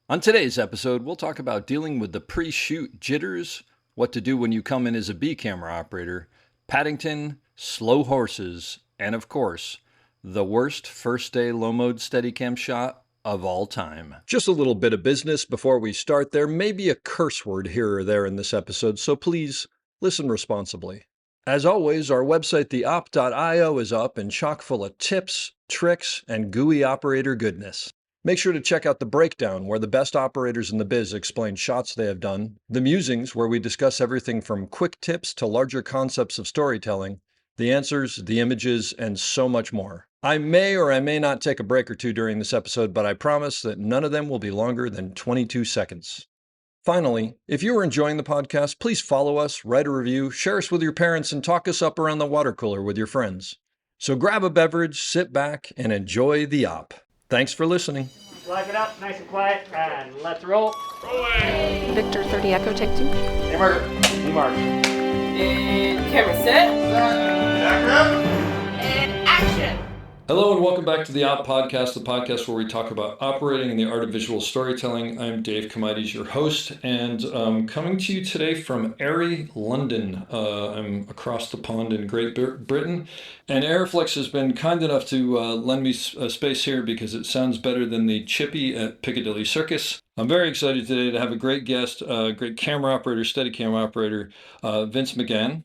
On today's episode, we'll talk about dealing with the pre-shoot jitters, what to do when you come in as a B camera operator, Paddington, slow horses, and of course, the worst first day low mode steadicam shot of all time. Just a little bit of business before we start. There may be a curse word here or there in this episode, so please listen responsibly. As always, our website, theop.io, is up and chock full of tips, tricks, and gooey operator goodness. Make sure to check out The Breakdown, where the best operators in the biz explain shots they have done, The Musings, where we discuss everything from quick tips to larger concepts of storytelling, the answers, the images, and so much more. I may or I may not take a break or two during this episode, but I promise that none of them will be longer than 22 seconds. Finally, if you are enjoying the podcast, please follow us, write a review, share us with your parents, and talk us up around the water cooler with your friends. So grab a beverage, sit back, and enjoy the op. Thanks for listening. Lock it up, nice and quiet, and let's roll. Rolling. Victor 30 Echo, take 2. Hey, Mark. Hey, Mark. And camera set. And action. Hello and welcome back to the Op Podcast, the podcast where we talk about operating and the art of visual storytelling. I'm Dave Comides, your host, and coming to you today from Erie, London. I'm across the pond in Great Britain, and Airflex has been kind enough to lend me space here because it sounds better than the Chippy at Piccadilly Circus. I'm very excited today to have a great guest, great camera operator, steadicam operator, Vince McGahon.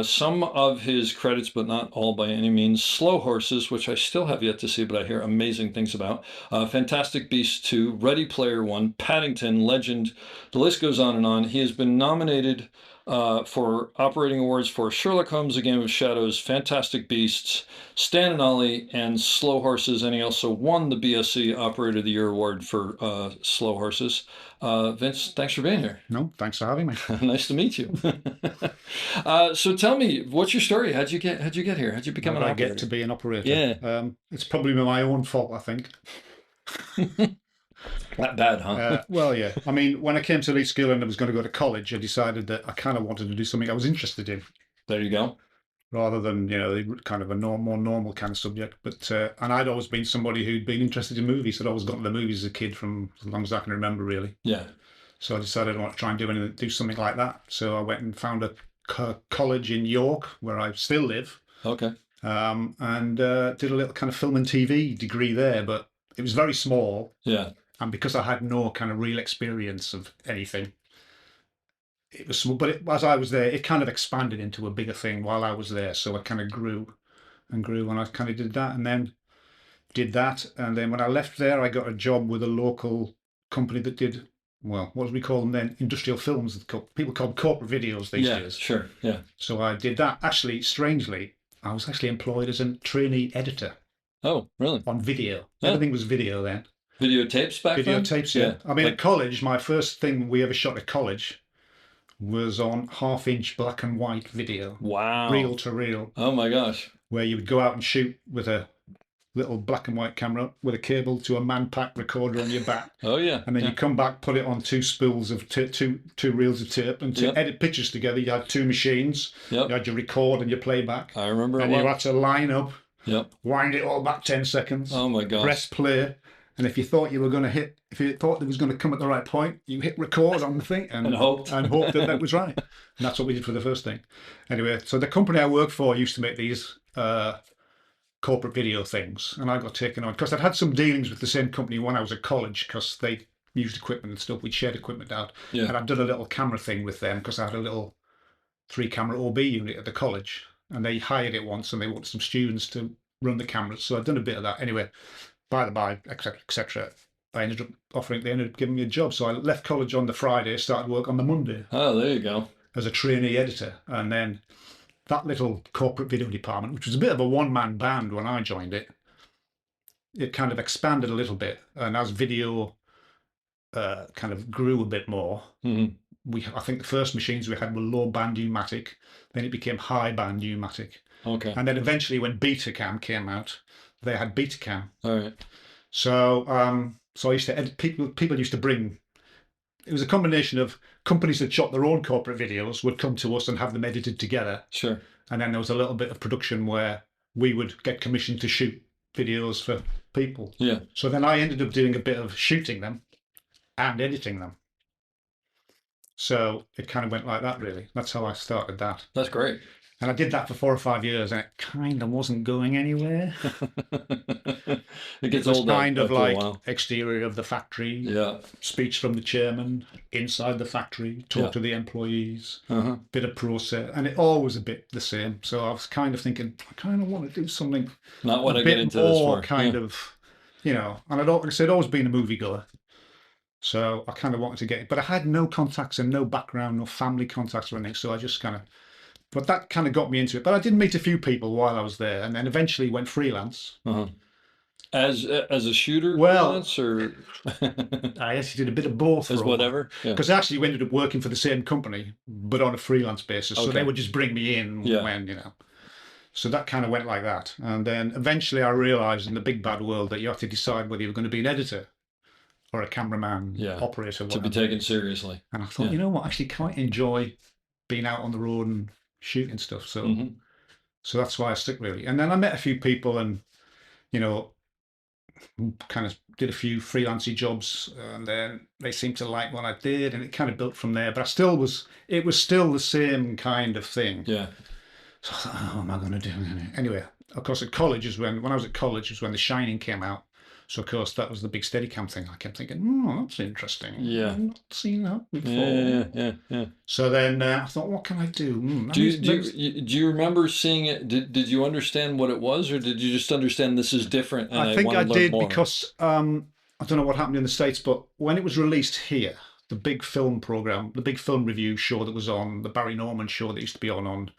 Some of his credits, but not all by any means. Slow Horses, which I still have yet to see, but I hear amazing things about. Fantastic Beasts 2, Ready Player One, Paddington, Legend. The list goes on and on. He has been nominated for operating awards for Sherlock Holmes, A Game of Shadows, Fantastic Beasts, Stan and Ollie, and Slow Horses. And he also won the BSC Operator of the Year Award for Slow Horses. Vince, thanks for being here. No, thanks for having me. Nice to meet you. So tell me, what's your story? How'd you get here? How'd you become an operator? I get to be an operator? Yeah. It's probably my own fault, I think. That bad, huh? Well, yeah. I mean, when I came to elite school and I was going to go to college, I decided that I kind of wanted to do something I was interested in. There you go. Rather than, kind of a more normal kind of subject. But and I'd always been somebody who'd been interested in movies. I'd always gone to the movies as a kid from as long as I can remember, really. Yeah. So I decided I want to try and do something like that. So I went and found a college in York, where I still live. Okay. And did a little kind of film and TV degree there, but it was very small. Yeah. And because I had no kind of real experience of anything, it was small. But as I was there, it kind of expanded into a bigger thing while I was there. So I kind of grew and grew, and I kind of did that, and then when I left there, I got a job with a local company that did, well, what do we call them then? Industrial films. People called corporate videos these days. Yeah, sure, yeah. So I did that. Actually, strangely, I was actually employed as a trainee editor. Oh, really? On video. Yeah. Everything was video then. Videotapes back then? Videotapes, yeah. I mean, at college, my first thing we ever shot at college was on half-inch black and white video. Wow. Reel to reel. Oh my gosh. Where you would go out and shoot with a little black and white camera with a cable to a man-pack recorder on your back. Oh yeah. And then you come back, put it on two spools of two reels of tape, and to edit pictures together, you had two machines. Yep. You had your record and your playback. I remember and you had to line up, wind it all back 10 seconds. Oh my gosh. Press play. And if you thought you were going to hit, if you thought it was going to come at the right point, you hit record on the thing and hoped that was right. And that's what we did for the first thing. Anyway, so the company I worked for used to make these corporate video things, and I got taken on because I'd had some dealings with the same company when I was at college because they used equipment and stuff. We'd shared equipment out, and I'd done a little camera thing with them because I had a little 3-camera OB unit at the college, and they hired it once, and they wanted some students to run the cameras. So I'd done a bit of that. Anyway, by the by, etc. They ended up giving me a job. So I left college on the Friday, started work on the Monday. Oh, there you go. As a trainee editor. And then that little corporate video department, which was a bit of a one-man band when I joined it, it kind of expanded a little bit. And as video kind of grew a bit more, I think the first machines we had were low-band pneumatic. Then it became high-band pneumatic. Okay. And then eventually when Betacam came out, they had Betacam. All right. So I used to edit, people used to bring, it was a combination of companies that shot their own corporate videos would come to us and have them edited together. Sure. And then there was a little bit of production where we would get commissioned to shoot videos for people. Yeah. So then I ended up doing a bit of shooting them and editing them. So it kind of went like that, really. That's how I started that. That's great. And I did that for 4 or 5 years, and it kind of wasn't going anywhere. It gets was old kind of after a like while. exterior of the factory, Yeah. speech from the chairman, inside the factory, talk to the employees, bit of process, and it always a bit the same. So I was kind of thinking, I kind of want to do something Not what a I get bit into this more for. kind of, you know. And like I said, always been a moviegoer. So I kind of wanted to get it, but I had no contacts and no background, no family contacts or anything. So I just kind of, but that kind of got me into it. But I did meet a few people while I was there, and then eventually went freelance. As a shooter, Well, freelance, or I actually did a bit of both. as whatever. Yeah. Because actually we ended up working for the same company, but on a freelance basis. So they would just bring me in when, you know. So that kind of went like that. And then eventually I realised in the big bad world that you have to decide whether you're going to be an editor or a cameraman, operator, whatever. To be taken seriously. And I thought, you know what, I actually quite enjoy being out on the road and shooting stuff. So so that's why I stuck, really. And then I met a few people and, you know, kind of did a few freelancey jobs, and then they seemed to like what I did, and it kind of built from there. But it was still the same kind of thing. Yeah. So I thought, oh, what am I going to do? Anyway, of course, at college is when I was at college is when The Shining came out. So of course that was the big Steadicam thing. I kept thinking, oh, that's interesting. Yeah. I've not seen that before. Yeah. So then I thought, what can I do? Do you remember seeing it? Did you understand what it was, or did you just understand this is different? And I think I want to did learn more? because I don't know what happened in the States, but when it was released here, the big film program, the big film review show that was on, the Barry Norman show that used to be on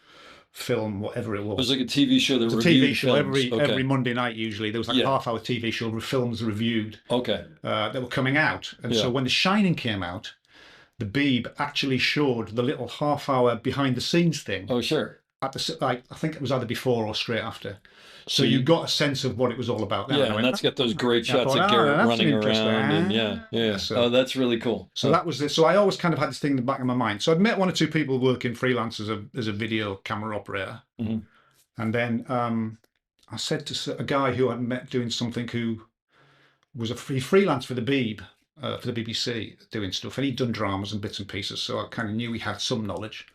film, whatever it was. It was like a TV show that was a reviewed TV show films. every Monday night. Usually there was like a half-hour TV show with films reviewed. Okay. That were coming out, and so when The Shining came out, the Beeb actually showed the little half-hour behind-the-scenes thing. Oh, sure. At the I think it was either before or straight after. So you got a sense of what it was all about. Then. Yeah, and that's got those great shots of Garrett running around, and So, oh, that's really cool. So that was it. So I always kind of had this thing in the back of my mind. So I'd met 1 or 2 people working freelance as a video camera operator, and then I said to a guy who I'd met doing something who was a freelance for the Beeb, for the BBC, doing stuff, and he'd done dramas and bits and pieces. So I kind of knew he had some knowledge.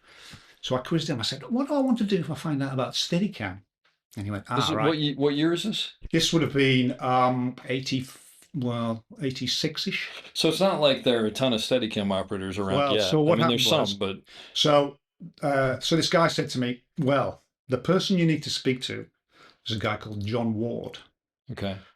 So I quizzed him. I said, "What do I want to do if I find out about Steadicam?" And he went, right. What year is this? This would have been 86-ish. So it's not like there are a ton of Steadicam operators around. Well, yet. so what I mean, there's happened some, but so this guy said to me, "Well, the person you need to speak to is a guy called John Ward,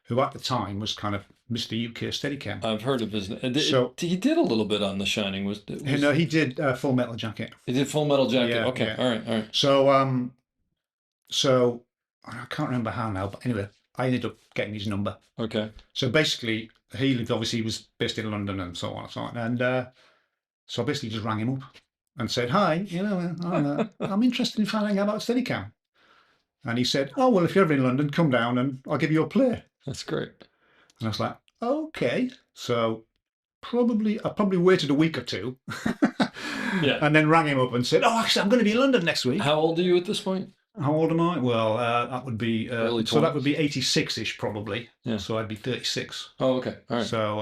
who at the time was kind of Mr. UK Steadicam." I've heard of his. So he did a little bit on The Shining. No, he did Full Metal Jacket. He did Full Metal Jacket. Yeah, okay, yeah. All right. So I can't remember how now, but anyway, I ended up getting his number. Okay. So basically, he was based in London and so on and so on, and so I basically just rang him up and said, "Hi, you know, I'm interested in finding out about Steadicam." And he said, "Oh, well, if you're ever in London, come down and I'll give you a play." That's great. And I was like, "Okay." So I probably waited a week or 2, and then rang him up and said, "Oh, actually, I'm going to be in London next week." How old are you at this point? How old am I? Well, that would be so that would be 86-ish probably. Yeah. So I'd be 36. Oh, okay. All right. So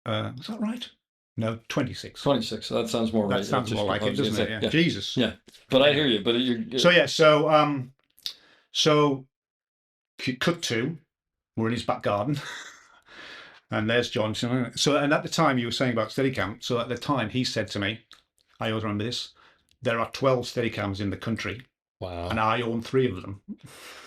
is that right? No, 26. 26. So that sounds more right. That sounds more like it, doesn't it? Yeah. Jesus. Yeah. But I hear you. But you're. So yeah. So cut to, we're in his back garden, and there's John. So and at the time you were saying about Steadicam. So at the time he said to me, I always remember this. There are 12 Steadicams in the country. Wow. And I own 3 of them.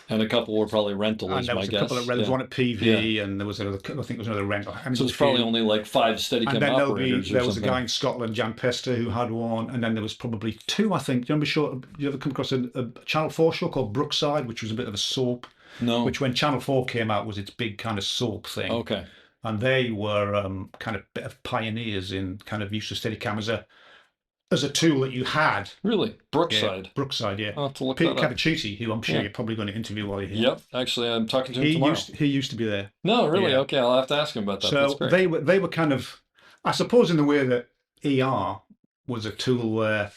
And a couple were probably rental, and is there my was guess. a couple of rentals, one at PV, and there was another, I think there was another rental. So it's probably only like 5 Steadicam operators. There was a guy in Scotland, Jan Pester, who had one, and then there was probably 2, I think. Do you remember, you ever come across a Channel 4 show called Brookside, which was a bit of a soap? No. Which when Channel 4 came out was its big kind of soap thing. Okay. And they were kind of bit of pioneers in kind of use of Steadicam as a tool that you had. Really? Brookside? Yeah, Brookside, yeah. I'll have to look Peter that up. Cavaciuti, who I'm sure you're probably going to interview while you're here. Yep. Actually, I'm talking to him tomorrow. He used to be there. No, really? Yeah. Okay, I'll have to ask him about that. So That's great. they were kind of, I suppose in the way that ER was a tool where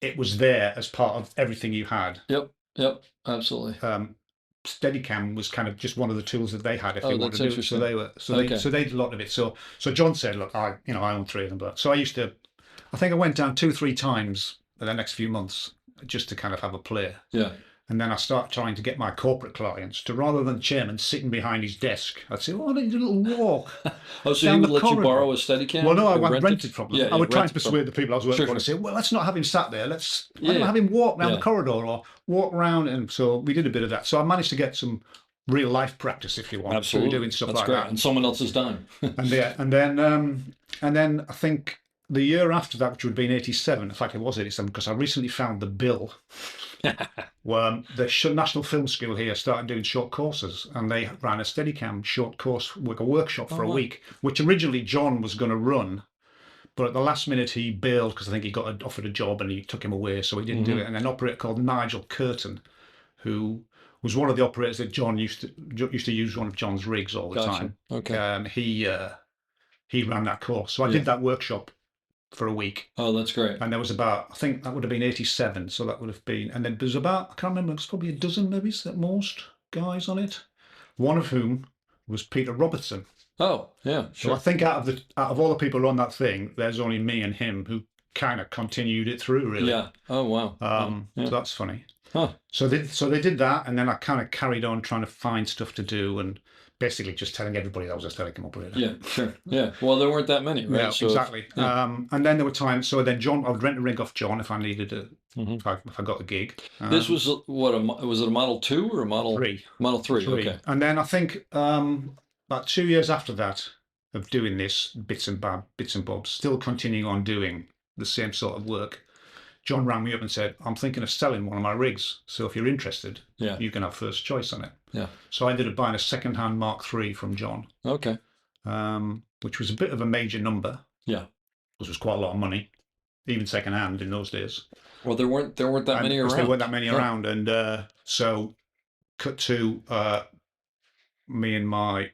it was there as part of everything you had. Yep, absolutely. steadicam was kind of just one of the tools that they had if they wanted that's to do it. interesting. So they did a lot of it. So John said, look, I own 3 of them, but so I think I went down 2-3 times in the next few months just to kind of have a play. Yeah. And then I start trying to get my corporate clients to, rather than the chairman sitting behind his desk, I'd say, "Oh, I need a little walk." Oh, so he down would the let you corridor. borrow a Steadicam? Well, no, I Or went rent rented it? from them. Yeah, I would try and rented from persuade the people I was working Sure, for and say, "Well, let's not have him sat there. Why Yeah. don't we have him walk down Yeah. the corridor or walk around?" And so we did a bit of that. So I managed to get some real life practice, if you want, Absolutely. through doing stuff That's like great. that. And someone else's dime. And then I think the year after that, which would have been 87, in fact it was 87, because I recently found the bill where the National Film School here started doing short courses, and they ran a Steadicam short course, like a workshop for a week, which originally John was going to run, but at the last minute he bailed because I think he got offered a job and he took him away, so he didn't do it. And an operator called Nigel Curtin, who was one of the operators that John used to use one of John's rigs all the time. Okay. He ran that course, so I did that workshop for a week. Oh, that's great. And there was about, I think that would have been 87, so that would have been, and then there's about, I can't remember, it was probably a dozen maybe at most guys on it, one of whom was Peter Robertson. Oh, yeah, So I think out of all the people who are on that thing, there's only me and him who kind of continued it through, really. Yeah. Oh, wow. So that's funny. Huh. So they did that, and then I kind of carried on trying to find stuff to do, and basically just telling everybody that I was a Steadicam operator. Yeah, sure. Yeah. Well, there weren't that many, right? Yeah, So exactly. And then there were times, so then John, I would rent a rig off John if I needed it, if I got the gig. This was was it a Model 2 or a Model 3? Model 3, okay. And then I think about 2 years after that of doing this, bits and bobs, still continuing on doing the same sort of work, John rang me up and said, "I'm thinking of selling one of my rigs, so if you're interested, you can have first choice on it." Yeah. So I ended up buying a second-hand Mark III from John. Okay. Which was a bit of a major number. Yeah. Which was quite a lot of money, even second-hand in those days. Well, there weren't that many around. There weren't that many around, and so cut to me and my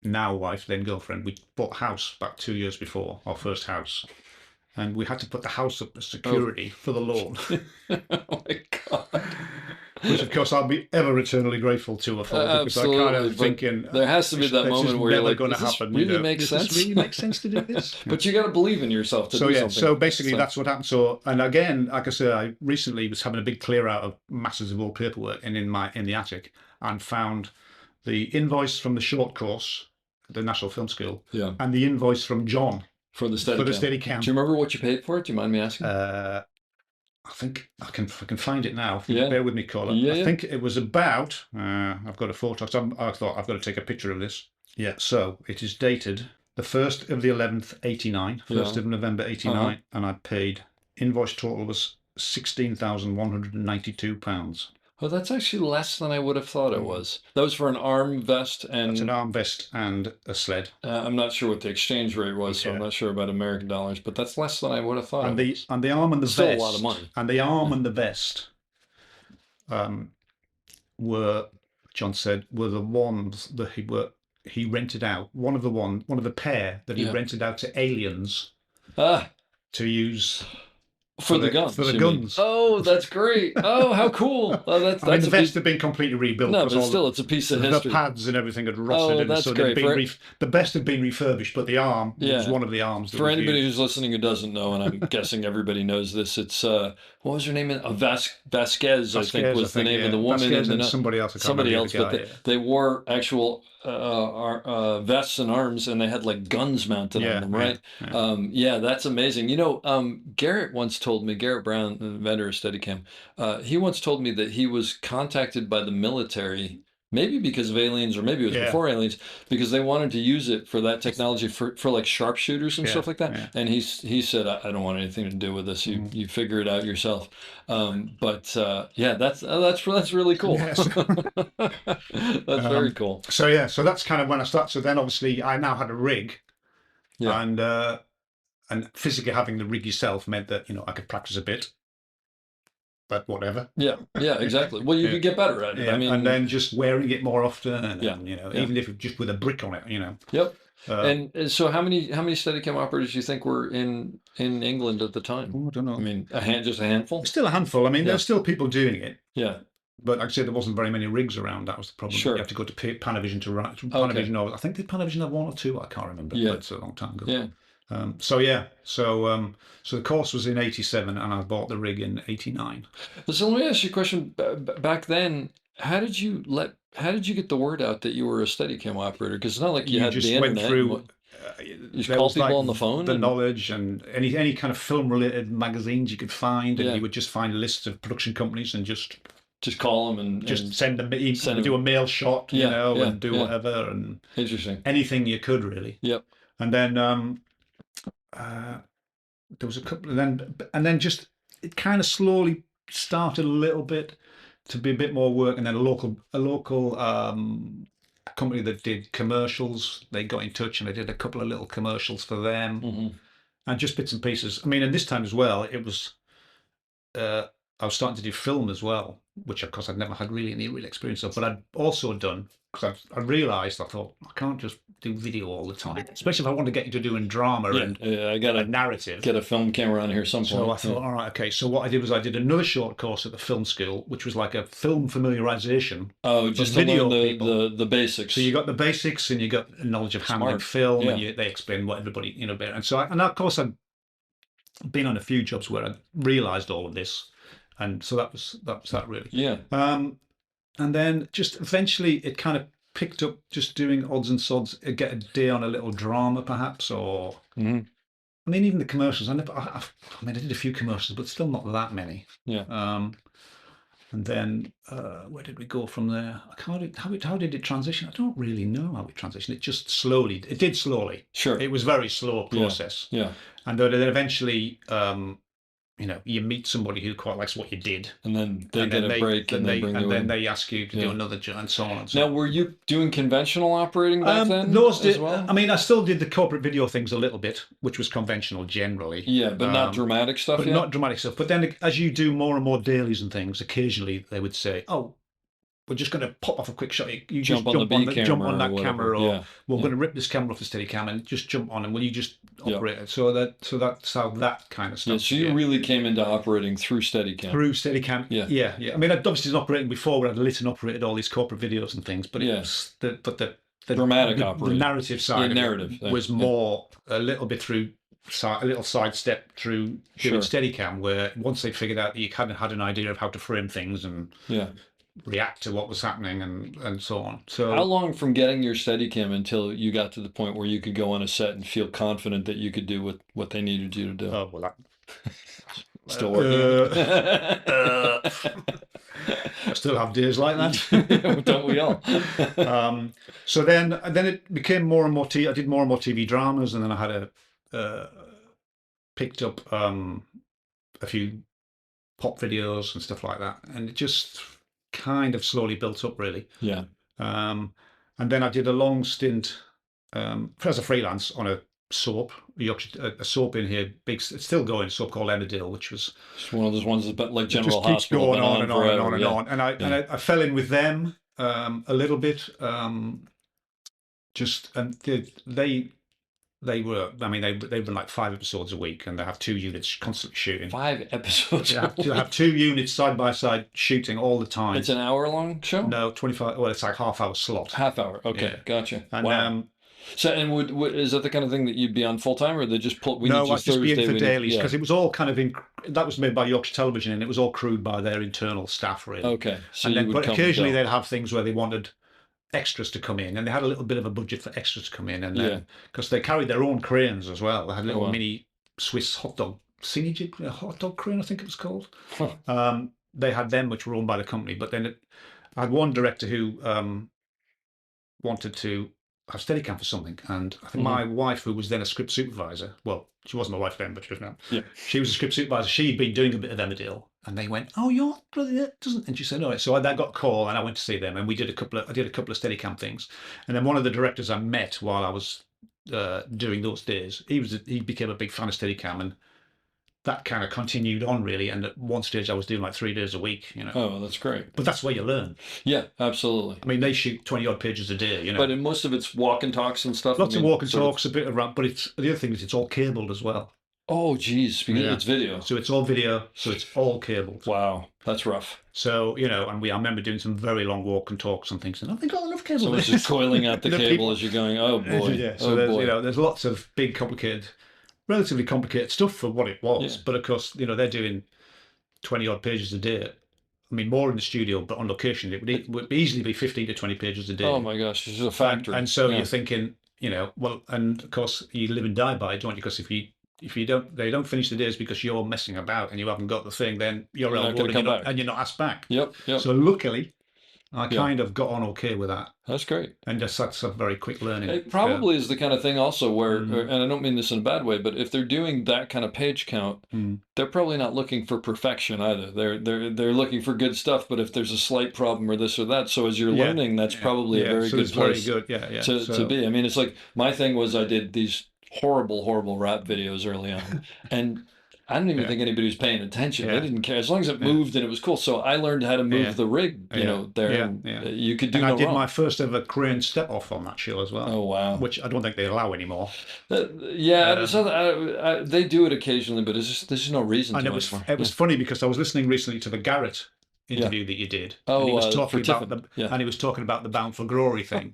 now wife, then girlfriend. We bought a house about 2 years before, our first house, and we had to put the house up as security for the loan. Oh my God. Which, of course, I'll be ever eternally grateful to her for, because Absolutely, I kind of thinking there has to be that moment where you're like, going to does this happen. really make sense? Does this really make sense to do this? But you got to believe in yourself to do something. So basically that's what happened. So, and again, like I said, I recently was having a big clear out of masses of old paperwork in the attic, and found the invoice from the short course, the National Film School, and the invoice from John for the Steadicam. Do you remember what you paid for it? Do you mind me asking? I think I can find it now. Yeah. Bear with me, caller. Yeah, I think it was about, I've got a photo. So I thought I've got to take a picture of this. Yeah, so it is dated the 1st of the 11th, 89, 1st of November, 89, and I paid, invoice total was £16,192. Oh, that's actually less than I would have thought it was. That was for an arm vest and... That's an arm vest and a sled. I'm not sure what the exchange rate was, so I'm not sure about American dollars, but that's less than I would have thought. And the arm and the Still vest... a lot of money. And the arm and the vest were, John said, were the ones that he rented out. One of the pair that he rented out to aliens to use... For the guns. For the guns. Oh, that's great. Oh, how cool. Oh, that's the vest had been completely rebuilt. No, but still, it's a piece of history. The pads and everything had rotted. Oh, that's so great. The vest had been refurbished, but the arm was one of the arms. For anybody who's listening who doesn't know, and I'm guessing everybody knows this, it's, what was her name? Vasquez, I think, was the name of the woman. Vasquez and somebody else. But they wore actual vests and arms, and they had like guns mounted on them, right? Yeah, that's amazing. You know, Garrett once told me, Garrett Brown, the inventor of Steadicam, he once told me that he was contacted by the military, maybe because of aliens, or maybe it was before aliens, because they wanted to use it for that technology for like sharpshooters and stuff like that. And he said, I don't want anything to do with this. You figure it out yourself. But that's really cool. Yes. That's very cool. So that's kind of when I started. So then obviously I now had a rig, and physically having the rig yourself meant that I could practice a bit. But whatever. Yeah, exactly. Well, you could get better at it. Yeah. I mean, and then just wearing it more often, and even if it's just with a brick on it, Yep. And so, how many Steadicam operators do you think were in England at the time? I don't know. I mean, just a handful. Still a handful. I mean, there's still people doing it. Yeah. But like I said, there wasn't very many rigs around. That was the problem. Sure. You have to go to Panavision to write. Panavision, I think did Panavision have 1 or 2? I can't remember. Yeah. But it's a long time ago. Yeah. So the course was in '87, and I bought the rig in '89. So let me ask you a question. Back then, how did you get the word out that you were a Steadicam operator? Because it's not like you had just the went internet. through. You just call people on the phone. The knowledge and any kind of film related magazines you could find, and you would just find lists of production companies and just call them and send them. Send do a mail shot, and do whatever and interesting. Anything you could really. Yep. And then there was a couple, and then just it kind of slowly started a little bit to be a bit more work, and then a local company that did commercials, they got in touch and I did a couple of little commercials for them, and just bits and pieces. I mean, and this time as well, it was I was starting to do film as well, which of course I'd never had really any real experience of, but I'd also done, because I realised, I thought, I can't just do video all the time, especially if I want to get into doing drama I got a narrative. Get a film camera on here some point. So I thought, all right, okay. So what I did was I did another short course at the film school, which was like a film familiarisation. Oh, just to learn the basics. So you got the basics, and you got knowledge of handling film, and they explain what everybody, better. And so, and of course, I've been on a few jobs where I realised all of this. And so that was that really. Yeah. And then just eventually it kind of picked up just doing odds and sods, get a day on a little drama perhaps, or I mean, even the commercials. I did a few commercials, but still not that many. Yeah. And then where did we go from there? How did it transition? I don't really know how it transitioned. It just slowly. It did slowly. Sure. It was a very slow process. Yeah. And then eventually. You meet somebody who quite likes what you did, and then they get a break, and then they ask you to do another job, and so on. And so now, were you doing conventional operating back then? Those as well? I mean, I still did the corporate video things a little bit, which was conventional generally. Yeah, but not dramatic stuff. But not dramatic stuff. But then, as you do more and more dailies and things, occasionally they would say, "Oh, we're just going to pop off a quick shot. You jump on that camera, or we're going to rip this camera off the Steadicam and just jump on, and will you just operate it?" So that's how that kind of stuff. Yeah, so you really came into operating through Steadicam. Through Steadicam, yeah. I mean, I'd obviously been operating before, where I'd lit and operated all these corporate videos and things, but it was the dramatic operating, the narrative side, was more a little bit through. A little sidestep through doing Steadicam, where once they figured out that you kind of had an idea of how to frame things and react to what was happening and so on. So how long from getting your Steadicam until you got to the point where you could go on a set and feel confident that you could do what they needed you to do? Oh, well, that still working. I still have days like that. Don't we all? So then it became more and more I did more and more TV dramas, and then I had picked up a few pop videos and stuff like that, and it just kind of slowly built up, really. Yeah. And then I did a long stint as a freelance on a soap, a soap in here, it's still going, a soap called Emmerdale, which was it's one of those ones that's like General just keeps Hospital, going on and on and on and on. And I fell in with them a little bit. They were, I mean, they've been like 5 episodes a week, and they have 2 units constantly shooting. 5 episodes. They have 2 units side by side shooting all the time. It's an hour-long show? No, 25. Well, it's like half-hour slot. Half hour. Okay, gotcha. And, wow. So, and would is that the kind of thing that you'd be on full time, or they just pull? No, I'd just be in for dailies, because it was all kind of that was made by Yorkshire Television, and it was all crewed by their internal staff, really. Okay, so but occasionally they'd have things where they wanted extras to come in, and they had a little bit of a budget for extras to come in, and then because they carried their own cranes as well, they had a little mini Swiss hot dog crane, I think it was called. They had them, which were owned by the company, but then I had one director who wanted to have Steadicam for something, and I think my wife, who was then a script supervisor, well, she wasn't my wife then, but she was now. Yeah. She was a script supervisor. She'd been doing a bit of Emmerdale, and they went, "Oh, your brother doesn't," and she said, "No." So I got a call, and I went to see them, and I did a couple of Steadicam things, and then one of the directors I met while I was doing those days, he became a big fan of Steadicam, and that kind of continued on, really. And at one stage I was doing like 3 days a week, Oh, that's great. But that's where you learn. Yeah, absolutely. I mean, they shoot 20 odd pages a day, But most of it's walk and talks and stuff. Lots of walk and talks, a bit of rap, but the other thing is it's all cabled as well. Oh, geez, because Yeah. it's video. So it's all video, so it's all cabled. Wow, that's rough. So, you know, and I remember doing some very long walk and talks and things, and I've got enough cable. So it's just coiling out the cable as you're going, oh boy. Yeah, so oh there's, boy. you know, there's lots of big, complicated, relatively complicated stuff for what it was. Yeah. But of course, you know, they're doing 20 odd pages a day. I mean, more in the studio, but on location, it would easily be 15 to 20 pages a day. Oh my gosh, this is a factory. And so Yeah. you're thinking, you know, well, and of course you live and die by it, don't you? Because if you don't, they don't finish the days because you're messing about and you haven't got the thing, then you're You're not elbowed gonna come back. and you're not asked back. Yep, yep. So luckily, I Yeah. kind of got on okay with that, That's great. and that's a very quick learning. It probably is the kind of thing also where, Mm. and I don't mean this in a bad way, but if they're doing that kind of page count, they're probably not looking for perfection either. They're looking for good stuff, but if there's a slight problem or this or that, so as you're Yeah. learning, that's probably a very so good it's very place good. Yeah. to be. I mean, it's like my thing was I did these horrible rap videos early on, and I didn't even think anybody was paying attention. They Yeah. didn't care as long as it moved and it was cool. So I learned how to move Yeah. the rig, you know, there. Yeah, and yeah. You could do And no I did wrong. my first ever crane step off on that show as well. Oh wow! Which I don't think they allow anymore. Yeah, they do it occasionally, but there's just no reason And to it was anymore. funny because I was listening recently to the Garrett interview that you did. Oh, and he was for talking about Tiffin. and he was talking about the Bound for Glory thing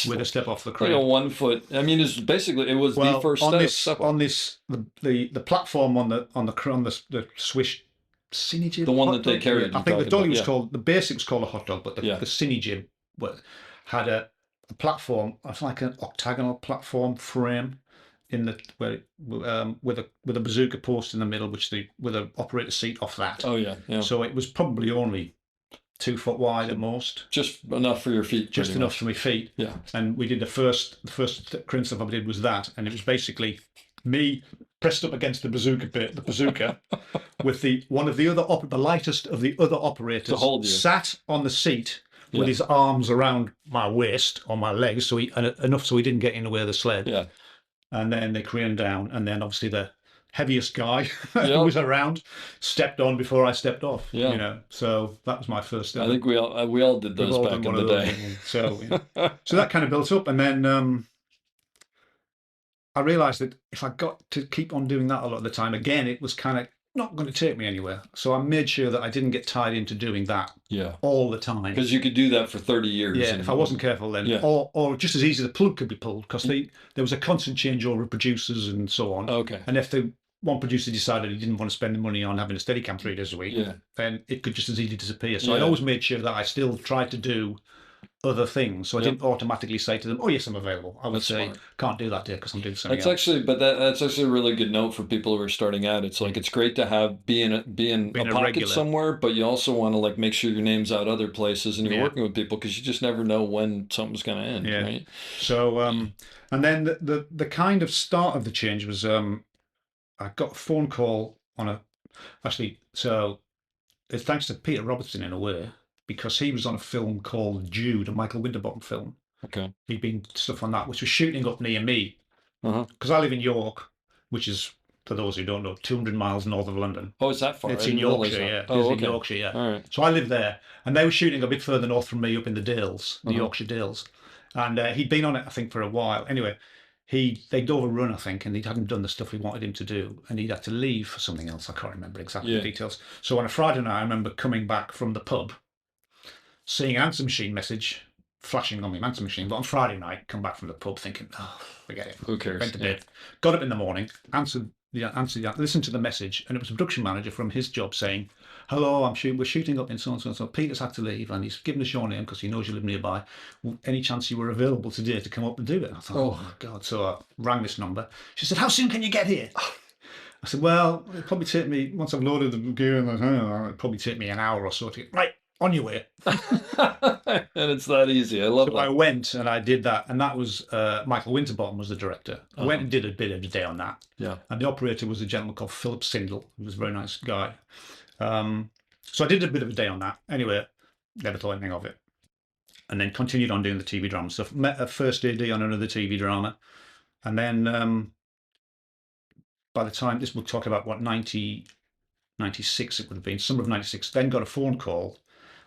with a step off the Like crane. a 1 foot. I mean, it's basically it was the first step. The platform on the Swiss cine jib. The one hot that they dog? carried Yeah, I you think the talking dolly about, was yeah. called the basic was called a hot dog, but the cine jib had a platform. It's like an octagonal platform frame in the with a bazooka post in the middle, with an operator seat off that. Oh yeah, yeah. So it was probably only 2 foot wide at most. Just enough for your feet. Just pretty enough much. for my feet. Yeah. And we did the first crane stuff I did was that, and it was basically me pressed up against the bazooka with the lightest of the other operators To hold you. sat on the seat with his arms around my waist or my legs, so enough so he didn't get in the way of the sled. Yeah. And then they craned down, and then obviously the heaviest guy who was around stepped on before I stepped off. Yeah. You know, so that was my first. I think we all did those all back done in one the of those. day. So so that kind of built up, and then I realised that if I got to keep on doing that a lot of the time, again, it was kind of not going to take me anywhere. So I made sure that I didn't get tied into doing that Yeah. all the time. Because you could do that for 30 years. Yeah, and- if I wasn't careful then. Yeah. Or just as easy the plug could be pulled, because there was a constant changeover of producers and so on. Okay. And if one producer decided he didn't want to spend the money on having a Steadicam 3 days a week, Yeah. then it could just as easily disappear. So I Yeah. always made sure that I still tried to do other things. So I didn't automatically say to them, "Oh yes, I'm available." I would That's say, smart. "Can't do that day because I'm doing something That's else." actually, that's actually a really good note for people who are starting out. It's like it's great to have be in a pocket regular. somewhere, but you also want to like make sure your name's out other places and you're Yeah. working with people because you just never know when something's going to end, Yeah. right? So and then the kind of start of the change was I got a phone call so it's thanks to Peter Robertson in a way, because he was on a film called Jude, a Michael Winterbottom film. Okay. He'd been stuff on that, which was shooting up near me, Uh-huh. because I live in York, which is, for those who don't know, 200 miles north of London. Oh, is that far? It's I in didn't realize Yorkshire, that. yeah. Oh, It's okay. in Yorkshire, yeah. All right. So I lived there, and they were shooting a bit further north from me, up in the Dales, the Yorkshire Dales, and he'd been on it, I think, for a while. Anyway, they'd overrun, I think, and he hadn't done the stuff we wanted him to do, and he'd had to leave for something else. I can't remember exactly the details. So on a Friday night, I remember coming back from the pub, seeing an answer machine message flashing on my answer machine. But on Friday night, come back from the pub thinking, "Oh, forget it." Who cares? Went to bed. Got up in the morning, listened to the message, and it was a production manager from his job saying, "Hello, we're shooting up in so and so and so. Peter's had to leave, and he's given us your name because he knows you live nearby. Any chance you were available today to come up and do it?" And I thought, "Oh my God!" So I rang this number. She said, "How soon can you get here?" I said, "Well, it'll probably take me, once I've loaded the gear, it'll probably take me an hour or so to get right on your way." And it's that easy. I love So I that. went and I did that, and that was Michael Winterbottom was the director. I went and did a bit of a day on that. Yeah. And the operator was a gentleman called Philip Sindel, who was a very nice guy. So I did a bit of a day on that. Anyway, never thought anything of it. And then continued on doing the TV drama stuff. Met a first AD on another TV drama. And then by the time, this we'll talk about what, 96 it would have been, summer of 96, then got a phone call.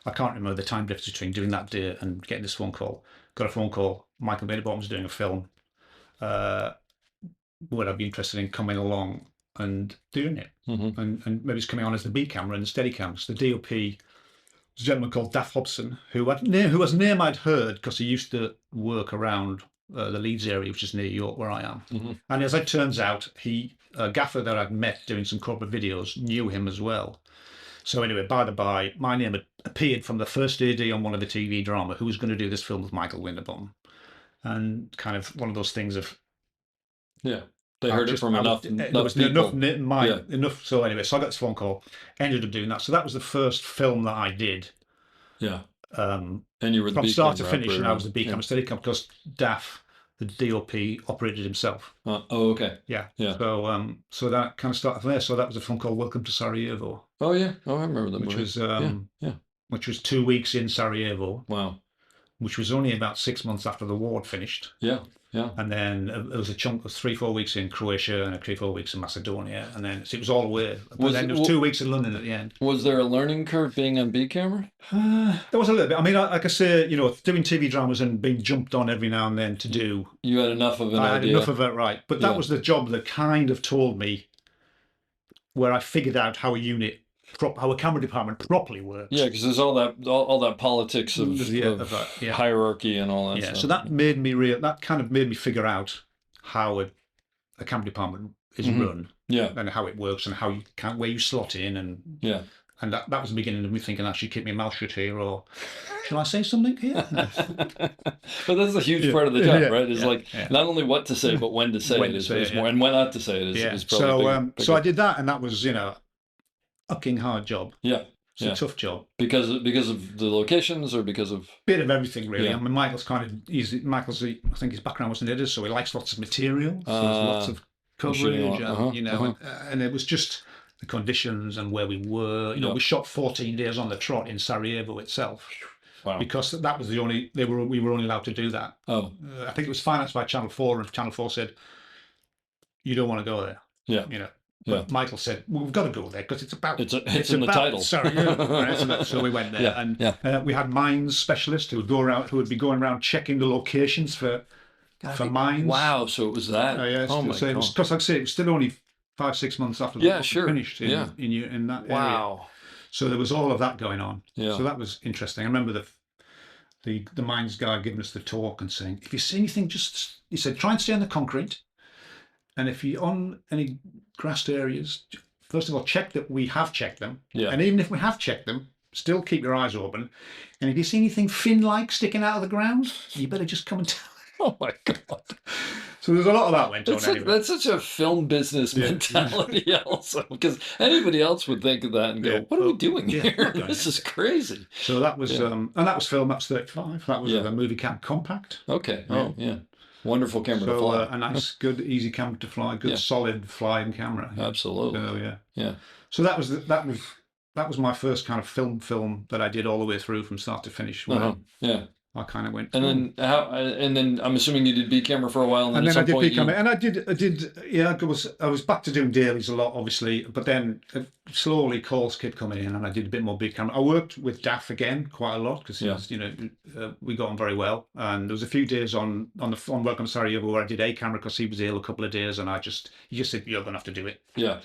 I can't remember the time difference between doing that day and getting this phone call. Got a phone call. Michael Winterbottom was doing a film. Would I be interested in coming along and doing it. Mm-hmm. And maybe it's coming on as the B camera and the steadicam. So the DOP was a gentleman called Daff Hobson, who was a name I'd heard because he used to work around the Leeds area, which is near York, where I am. Mm-hmm. And as it turns out, a gaffer that I'd met doing some corporate videos knew him as well. So anyway, by the by, my name had appeared from the first AD on one of the TV drama, who was going to do this film with Michael Winterbottom. And kind of one of those things of... Yeah, they heard it from enough people. Enough. So anyway, so I got this phone call, ended up doing that. So that was the first film that I did. Yeah. And you were the from B start to camera finish, and I was the B camera yeah. steadicam because Daff, the DOP, operated himself. Oh, okay. Yeah. Yeah. So that kind of started from there. So that was a film called Welcome to Sarajevo. Oh yeah. Oh, I remember that which movie. was which was 2 weeks in Sarajevo. Wow. Which was only about 6 months after the war had finished. Yeah. Yeah. And then it was a chunk of 3-4 weeks in Croatia and 3-4 weeks in Macedonia, and then it was all away. But then there was 2 weeks in London at the end. Was there a learning curve being on B camera? There was a little bit. I mean, like I say, doing TV dramas and being jumped on every now and then to do. You had enough of an idea. I had enough of it, right? But that was the job that kind of told me where I figured out how how a camera department properly works. Yeah, because there's all that politics of hierarchy and all that stuff. So that made me kind of made me figure out how a camera department is run. Yeah. And how it works and where you slot in and and that was the beginning of me thinking I should keep my mouth shut here, or shall I say something here? But that's a huge part of the job, right? It's not only what to say, but when to say it is more, and when not to say it is probably so I did that, and that was fucking hard job. Yeah. It's a tough job. Because of the locations, or because of bit of everything, really. I mean, Michael's I think his background was an editor, so he likes lots of material. So there's lots of coverage, and it was just the conditions and where we were. We shot 14 days on the trot in Sarajevo itself. Wow. Because that was we were only allowed to do that. Oh. I think it was financed by Channel 4, and Channel 4 said, you don't want to go there. Yeah. But Michael said, well, we've got to go there because it's in the title. So we went there, and we had mines specialists who would be going around checking the locations for mines. Wow, so it was that. Oh my God. Because like I say, it was still only 5-6 months after the war finished in that area. Wow. So there was all of that going on. Yeah. So that was interesting. I remember the mines guy giving us the talk and saying, if you see anything, he said, try and stay on the concrete. And if you're on any grassed areas, first of all, check that we have checked them. Yeah. And even if we have checked them, still keep your eyes open. And if you see anything fin-like sticking out of the ground, you better just come and tell. Oh my God. So there's a lot of that went on anyway. That's such a film business mentality also, because anybody else would think of that and go, what are we doing here? This is crazy. So that was, and that was film, that was 35. That was a movie cam compact. Okay. Oh, yeah. Wonderful camera to fly. A nice, good, easy camera to fly. Good, solid flying camera. Absolutely. So yeah. So that was my first kind of film that I did all the way through from start to finish. Yeah. I kind of went. And then And then I'm assuming you did B camera for a while, and then I did B camera, and I did. Yeah, I was back to doing dailies a lot, obviously, but then slowly calls kept coming in, and I did a bit more B camera. I worked with Daff again quite a lot because we got on very well, and there was a few days on Welcome to Sarajevo where I did A camera because he was ill a couple of days, and he just said, you're gonna have to do it. Yeah.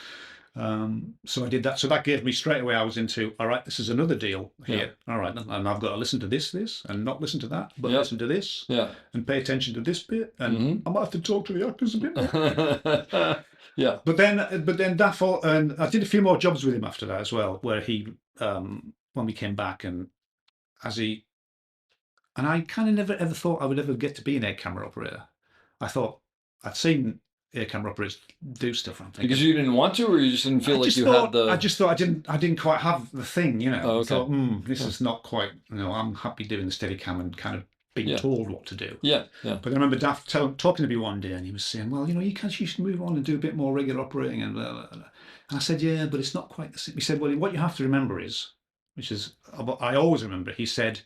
So I did that. So that gave me straight away. I was into, all right, this is another deal here. All right, and I've got to listen to this, and not listen to that, but listen to this, and pay attention to this bit, and I might have to talk to the actors a bit more. Yeah. But then Daffo, and I did a few more jobs with him after that as well, where he, when we came back, and I kind of never ever thought I would ever get to be an air camera operator. I thought I'd seen air camera operators do stuff. I'm thinking, because you didn't want to, or you just didn't feel like you had the. I just thought I didn't quite have the thing, Oh, okay. I thought, this is not quite. I'm happy doing the Steadicam and kind of being told what to do. Yeah. But I remember Daft talking to me one day, and he was saying, "Well, you should move on and do a bit more regular operating." And blah, blah, blah. And I said, "Yeah, but it's not quite the same." He said, "Well, what you have to remember is, which is I always remember." He said,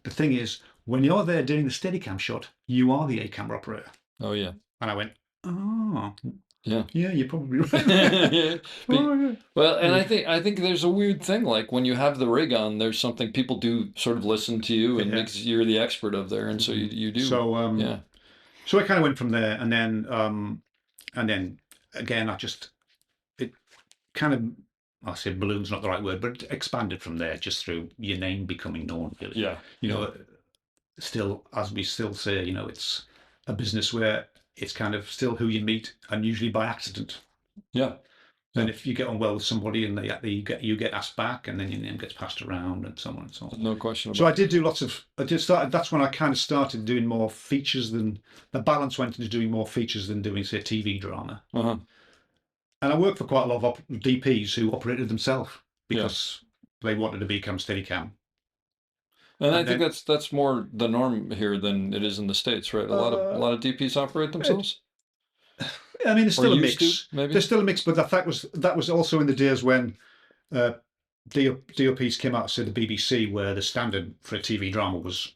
"The thing is, when you're there doing the Steadicam shot, you are the A camera operator." Oh yeah. And I went, "Oh." Yeah, you're probably right. Well, and I think there's a weird thing, like when you have the rig on, there's something people do sort of listen to you, and makes you're the expert of there, and so you do. So so I kind of went from there, and then again, kind of, I say balloon's not the right word, but expanded from there just through your name becoming known. Really. Yeah. You know, still, as we still say, you know, it's a business where it's kind of still who you meet, and usually by accident. Yeah. And if you get on well with somebody and you get asked back, and then your name gets passed around and so on and so on. No question about it. So I did do that's when I kind of started doing more features than, the balance went into doing more features than doing, say, TV drama. Uh-huh. And I worked for quite a lot of DPs who operated themselves because they wanted a Bcam Steadicam. And I think that's more the norm here than it is in the States, right? A lot of DPs operate themselves. I mean, there's still a mix. Maybe There's still a mix, but that was also in the days when DOPs came out to the BBC, where the standard for a TV drama was.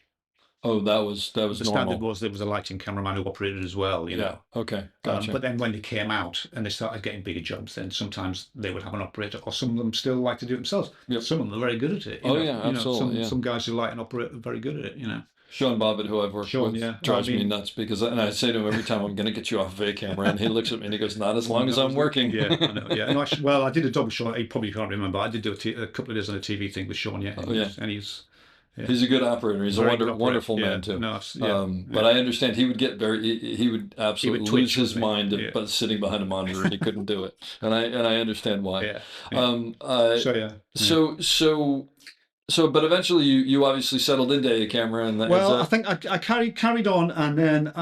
Oh, that was The normal. standard was there was a lighting cameraman who operated as well. You know. Okay. Gotcha. But then when they came out and they started getting bigger jobs, then sometimes they would have an operator, or some of them still like to do it themselves. Yep. Some of them are very good at it. Absolutely. Some guys who light and operate are very good at it. You know. Sean Bobbitt, who I've worked with, drives me nuts because, and I say to him every time, I'm going to get you off of a camera, and he looks at me and he goes, "Not as long as I'm working." Yeah, I know. Yeah, and I did a job with Sean. He probably can't remember. I did do a couple of days on a TV thing with Sean. Yeah, and he's a good operator. He's a wonderful man too. But I understand he would get he would absolutely lose his mind but sitting behind a monitor, and he couldn't do it. And I understand why. So, but eventually you obviously settled into a camera, and I think I carried on, and then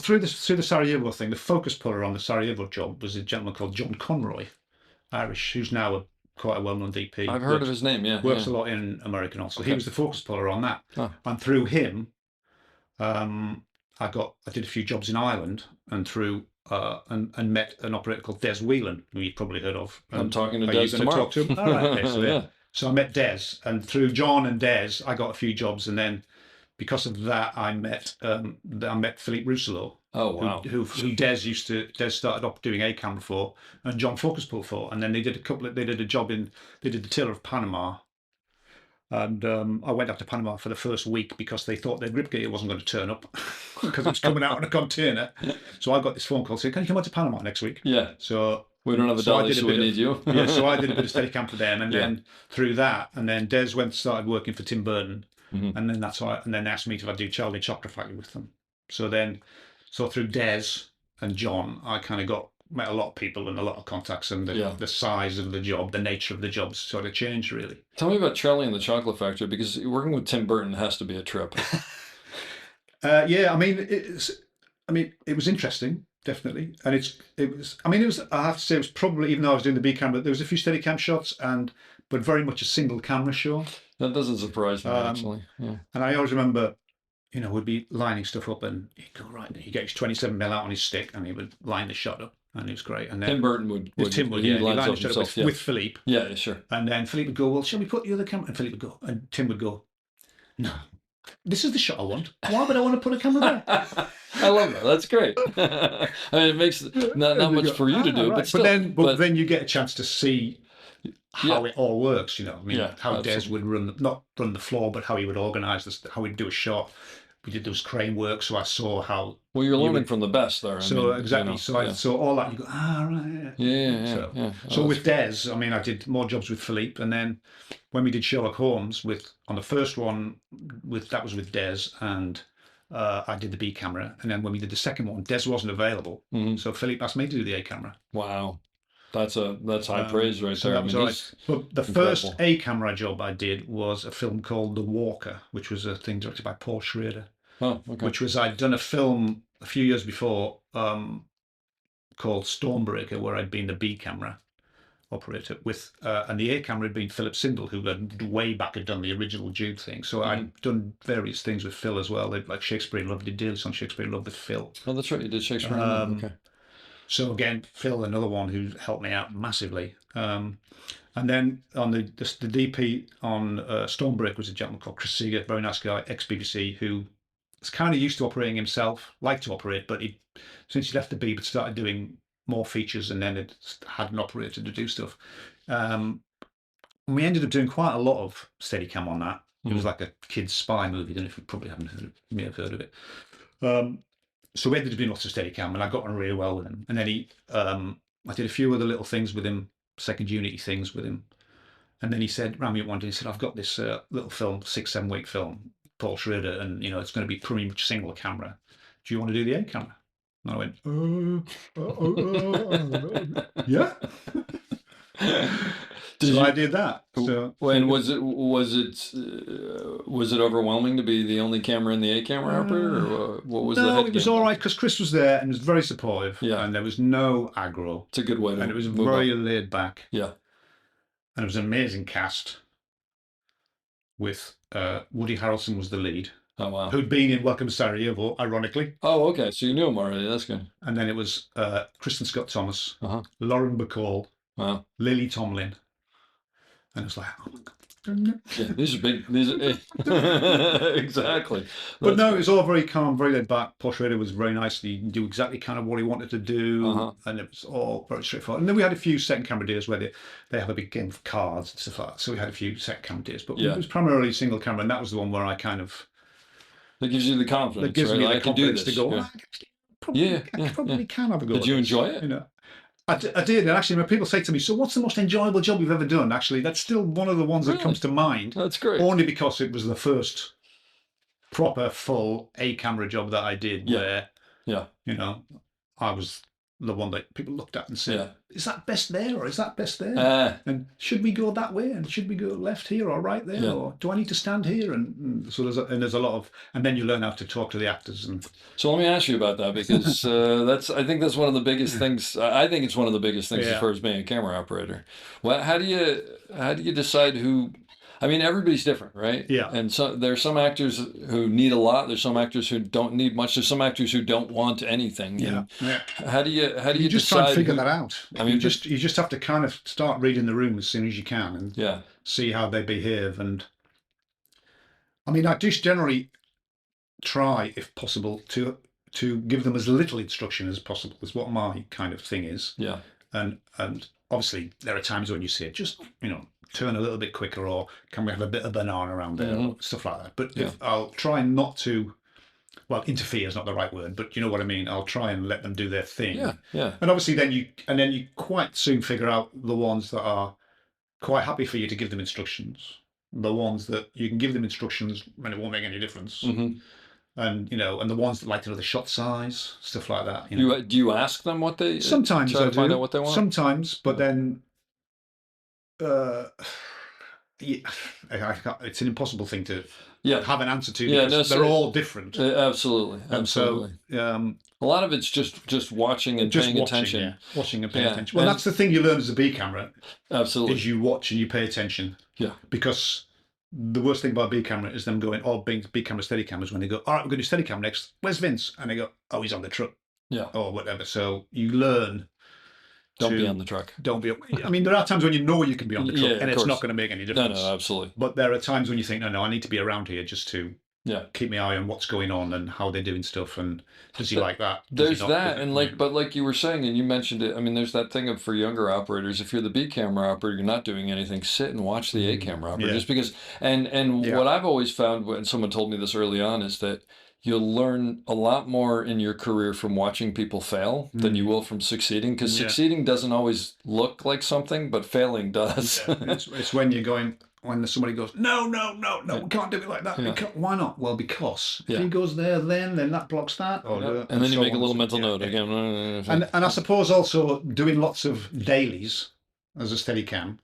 through the Sarajevo thing, the focus puller on the Sarajevo job was a gentleman called John Conroy, Irish, who's now quite a well-known DP. I've heard of his name. Yeah, works a lot in American also. He was the focus puller on that, and through him, I did a few jobs in Ireland, and through. And met an operator called Des Whelan, who you've probably heard of. I'm talking to Des tomorrow. Talk to him? All right, okay, so I met Des, and through John and Des, I got a few jobs, and then because of that, I met Philippe Rousselot. Oh wow! Who Des started up doing a camera for, and John focus pull for, and then they did the Tailor of Panama. And I went up to Panama for the first week because they thought their grip gear wasn't going to turn up because it was coming out on a container. So I got this phone call saying, "Can you come out to Panama next week?" Yeah. So we don't have a dolly, so we need you. So I did a bit of Steadicam for them, and then through that, and then Des started working for Tim Burton, and then they asked me if I'd do Charlie Chocolate Factory with them. So through Des and John, I kind of met a lot of people and a lot of contacts, and the size of the job, the nature of the job sort of changed, really. Tell me about Charlie and the Chocolate Factory, because working with Tim Burton has to be a trip. I mean, it was interesting, definitely, and it was. I have to say, it was probably, even though I was doing the B camera, there was a few Steadicam shots, but very much a single camera show. That doesn't surprise me, actually. Yeah. And I always remember, we'd be lining stuff up, and he'd go he get his 27mm out on his stick, and he would line the shot up. And it was great. And then Tim Burton would he lined up himself with Philippe. Yeah, sure. And then Philippe would go, "Well, shall we put the other camera?" And Philippe would go, and Tim would go, "No, this is the shot I want. Why would I want to put a camera there?" I love that. That's great. I mean, it makes not much for you to do, but still. But then you get a chance to see how it all works. How Des would not run the floor, but how he would organise this, how he'd do a shot. We did those crane work, so I saw how. Well, you're learning from the best there. Exactly. So I saw all that. And you go, right. Yeah. So with Des, I did more jobs with Philippe, and then when we did Sherlock Holmes on the first one, that was with Des, and I did the B camera, and then when we did the second one, Des wasn't available, so Philippe asked me to do the A camera. Wow. That's high praise right there. That was all right. But the first A camera job I did was a film called The Walker, which was a thing directed by Paul Schrader. Oh, okay. Which was, I'd done a film a few years before called Stormbreaker, where I'd been the B camera operator with, and the A camera had been Philip Sindel, who had way back had done the original Jude thing. So I'd done various things with Phil as well. Like Shakespeare in Love, did Dailies on Shakespeare in Love with Phil. Oh, that's right, you did Shakespeare in Love. Okay. So again, Phil, another one who helped me out massively. And then on the DP on Stormbreaker was a gentleman called Chris Seeger, very nice guy, ex-BBC, who was kind of used to operating himself, liked to operate, but since he left the Beeb, started doing more features, and then it had an operator to do stuff. And we ended up doing quite a lot of Steadicam on that. It was like a kid's spy movie. I don't know if you probably may have heard of it. so we ended up doing lots of Steadicam, and I got on really well with him. And then I did a few other little things with him, second Unity things with him. And then he said, rang me up one day, he said, I've got this little film, 6-7 week film, Paul Schrader, and it's going to be pretty much single camera. Do you want to do the A camera? And I went, yeah. So I did that. So when was it overwhelming to be the only camera in the A camera operator, or what was the head it was game? all right because Chris was there and was very supportive. Yeah. And there was no aggro. It's a good way to And it was move very up. laid back. Yeah. And it was an amazing cast with Woody Harrelson was the lead. Oh, wow. Who'd been in Welcome to Sarajevo, ironically. Oh, okay. So you knew him already. That's good. And then it was Kristen Scott Thomas, Uh-huh. Lauren Bacall, Wow. Lily Tomlin. And it was like, oh my God. Yeah, these are big. These are exactly. But no, it was all very calm, very laid back. Paul Schrader was very nice. He knew exactly kind of what he wanted to do, and it was all very straightforward. And then we had a few second camera days where they have a big game of cards and stuff like that. So we had a few second camera days, but it was primarily single camera, and that was the one where I kind of that gives you the confidence. That gives me the confidence to go. Yeah. I probably can have a go. Did you enjoy it? You know. I did, and actually, when people say to me, "So, what's the most enjoyable job you've ever done?" Actually, that's still one of the ones that comes to mind. That's great. Only because it was the first proper full A camera job that I did, where I was the one that people looked at and said, "Is that best there, or is that best there? And should we go that way, and should we go left here or right there, or do I need to stand here?" And so there's a lot of, and then you learn how to talk to the actors. And so let me ask you about that, because I think that's one of the biggest things. I think it's one of the biggest things as far as being a camera operator. Well, how do you decide who? I mean, everybody's different, right? Yeah. And so there's some actors who need a lot. There's some actors who don't need much. There's some actors who don't want anything. Yeah. How do you just decide try and figure that out? I mean, you just have to kind of start reading the room as soon as you can and see how they behave. And I mean, I just generally try, if possible, to give them as little instruction as possible. Is what my kind of thing is. Yeah. And obviously there are times when you say, just turn a little bit quicker, or can we have a bit of banana around there, or stuff like that. But if I'll try not to, well, interfere is not the right word, but you know what I mean. I'll try and let them do their thing. Yeah. And obviously then you quite soon figure out the ones that are quite happy for you to give them instructions, the ones that you can give them instructions when it won't make any difference. And and the ones that like to know the shot size, stuff like that. Do you ask them what they? Sometimes try I to find do. out what they want. Sometimes, but then, it's an impossible thing to have an answer to. Because they're all different. Absolutely. And so, a lot of it's just watching and paying attention. Yeah. Watching and paying attention. Well, that's the thing you learn as a B camera. Absolutely. Is you watch and you pay attention. Yeah. Because the worst thing about B camera is them going, B camera, steady cameras, when they go, all right, we're going to do steady cam next. Where's Vince? And they go, oh, he's on the truck. Yeah. Or whatever. So you learn. Don't be on the truck. Don't be. I mean, there are times when you know you can be on the truck, and it's not going to make any difference. No, absolutely. But there are times when you think, no, I need to be around here just to keep my eye on what's going on and how they're doing stuff, and does he like that? There's that, and but like you were saying, and you mentioned it. I mean, there's that thing for younger operators. If you're the B camera operator, you're not doing anything. Sit and watch the A camera operator, just because. And what I've always found, when someone told me this early on, is that you'll learn a lot more in your career from watching people fail than you will from succeeding, because succeeding doesn't always look like something, but failing does. It's when you're going, when somebody goes, no, we can't do it like that. Why not? Well, because if he goes there, then that blocks that. And then you make a little mental note again. And I suppose also doing lots of dailies as a Steadicam,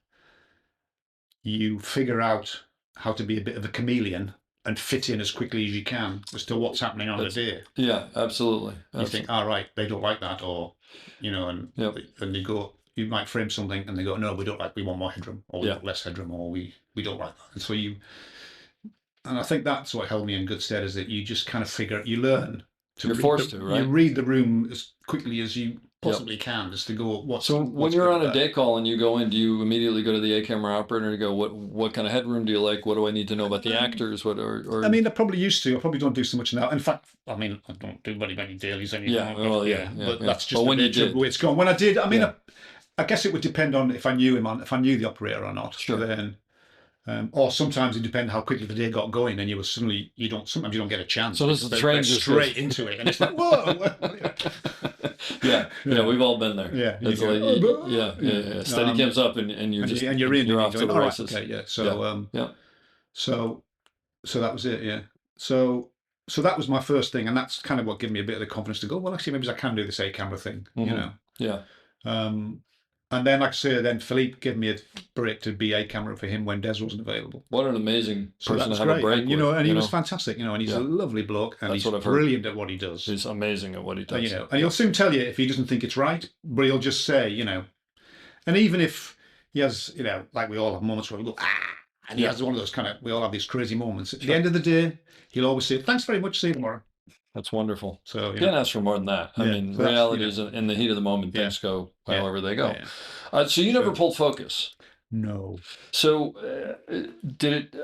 you figure out how to be a bit of a chameleon and fit in as quickly as you can as to what's happening on the day. Yeah, absolutely. You think, all right, they don't like that, or and they go, you might frame something, and they go, no, we want more headroom, or we want less headroom, or we don't like that. And so and I think that's what held me in good stead, is that you just kind of you learn to. You're forced to, right? You read the room as quickly as you possibly can, just to go, what's. So when you're on a day call and you go in, do you immediately go to the A camera operator and go, what kind of headroom do you like? What do I need to know about the actors? Or I mean, I probably used to. I probably don't do so much now. In fact, I mean, I don't do very many dailies anymore. But that's just when the way it's gone. When I did, I mean, I guess it would depend on if I knew him, if I knew the operator or not. Sure. Then Or sometimes it depends how quickly the day got going, and sometimes you don't get a chance. So does the train just straight into it, and it's like, whoa. Yeah, we've all been there. Yeah, it's go, yeah. Steadicam's up, and you're just you're in, you're off to going, the all right, races. okay, yeah. So yeah. So that was it, yeah. So that was my first thing, and that's kind of what gave me a bit of the confidence to go, well, actually, maybe I can do this 8-camera thing, you know. Yeah. And then, like I say, then Philippe gave me a break to be 8-camera for him when Des wasn't available. What an amazing So that person was to have great. a break And, with. and he was fantastic, and he's a lovely bloke, and That's he's what I've heard. brilliant at what he does. He's amazing at what he does. And he'll soon tell you if he doesn't think it's right, but he'll just say, and even if he has, like we all have moments where we go, and he has one of those we all have these crazy moments. At the end of the day, he'll always say, thanks very much, see you tomorrow. That's wonderful. So can't ask for more than that. I mean, so reality is in the heat of the moment, things go however they go. Yeah. So you never pulled focus. No. So did it?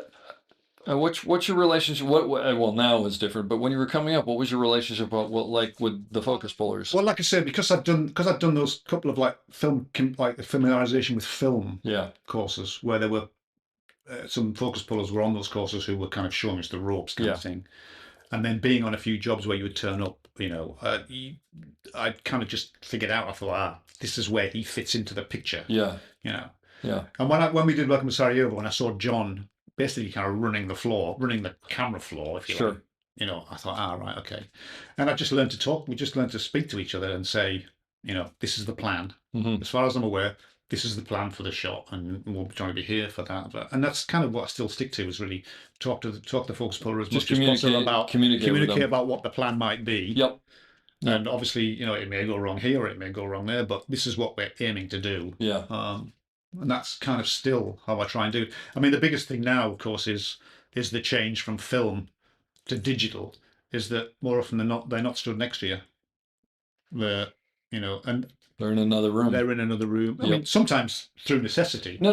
What's your relationship? Well, now is different. But when you were coming up, what was your relationship like with the focus pullers? Well, like I said, because I'd done those couple of the familiarization with film courses where there were some focus pullers were on those courses who were kind of showing us the ropes kind of thing. And then being on a few jobs where you would turn up, I'd kind of just figured out, I thought, this is where he fits into the picture. Yeah. Yeah. And when we did Welcome to Sarajevo, when I saw John basically kind of running the camera floor, if you like, I thought, right, okay. And I just learned to talk. We just learned to speak to each other and say, this is the plan. As far as I'm aware, this is the plan for the shot, and we'll be trying to be here for that. And that's kind of what I still stick to, is really talk to the focus puller as much as possible about communicate about what the plan might be. Yep. And obviously, it may go wrong here or it may go wrong there, but this is what we're aiming to do. Yeah. And that's kind of still how I try and do it. I mean, the biggest thing now, of course, is the change from film to digital. Is that more often than not, they're not stood next to you. And they're in another room. They're in another room. I mean, sometimes through necessity. No,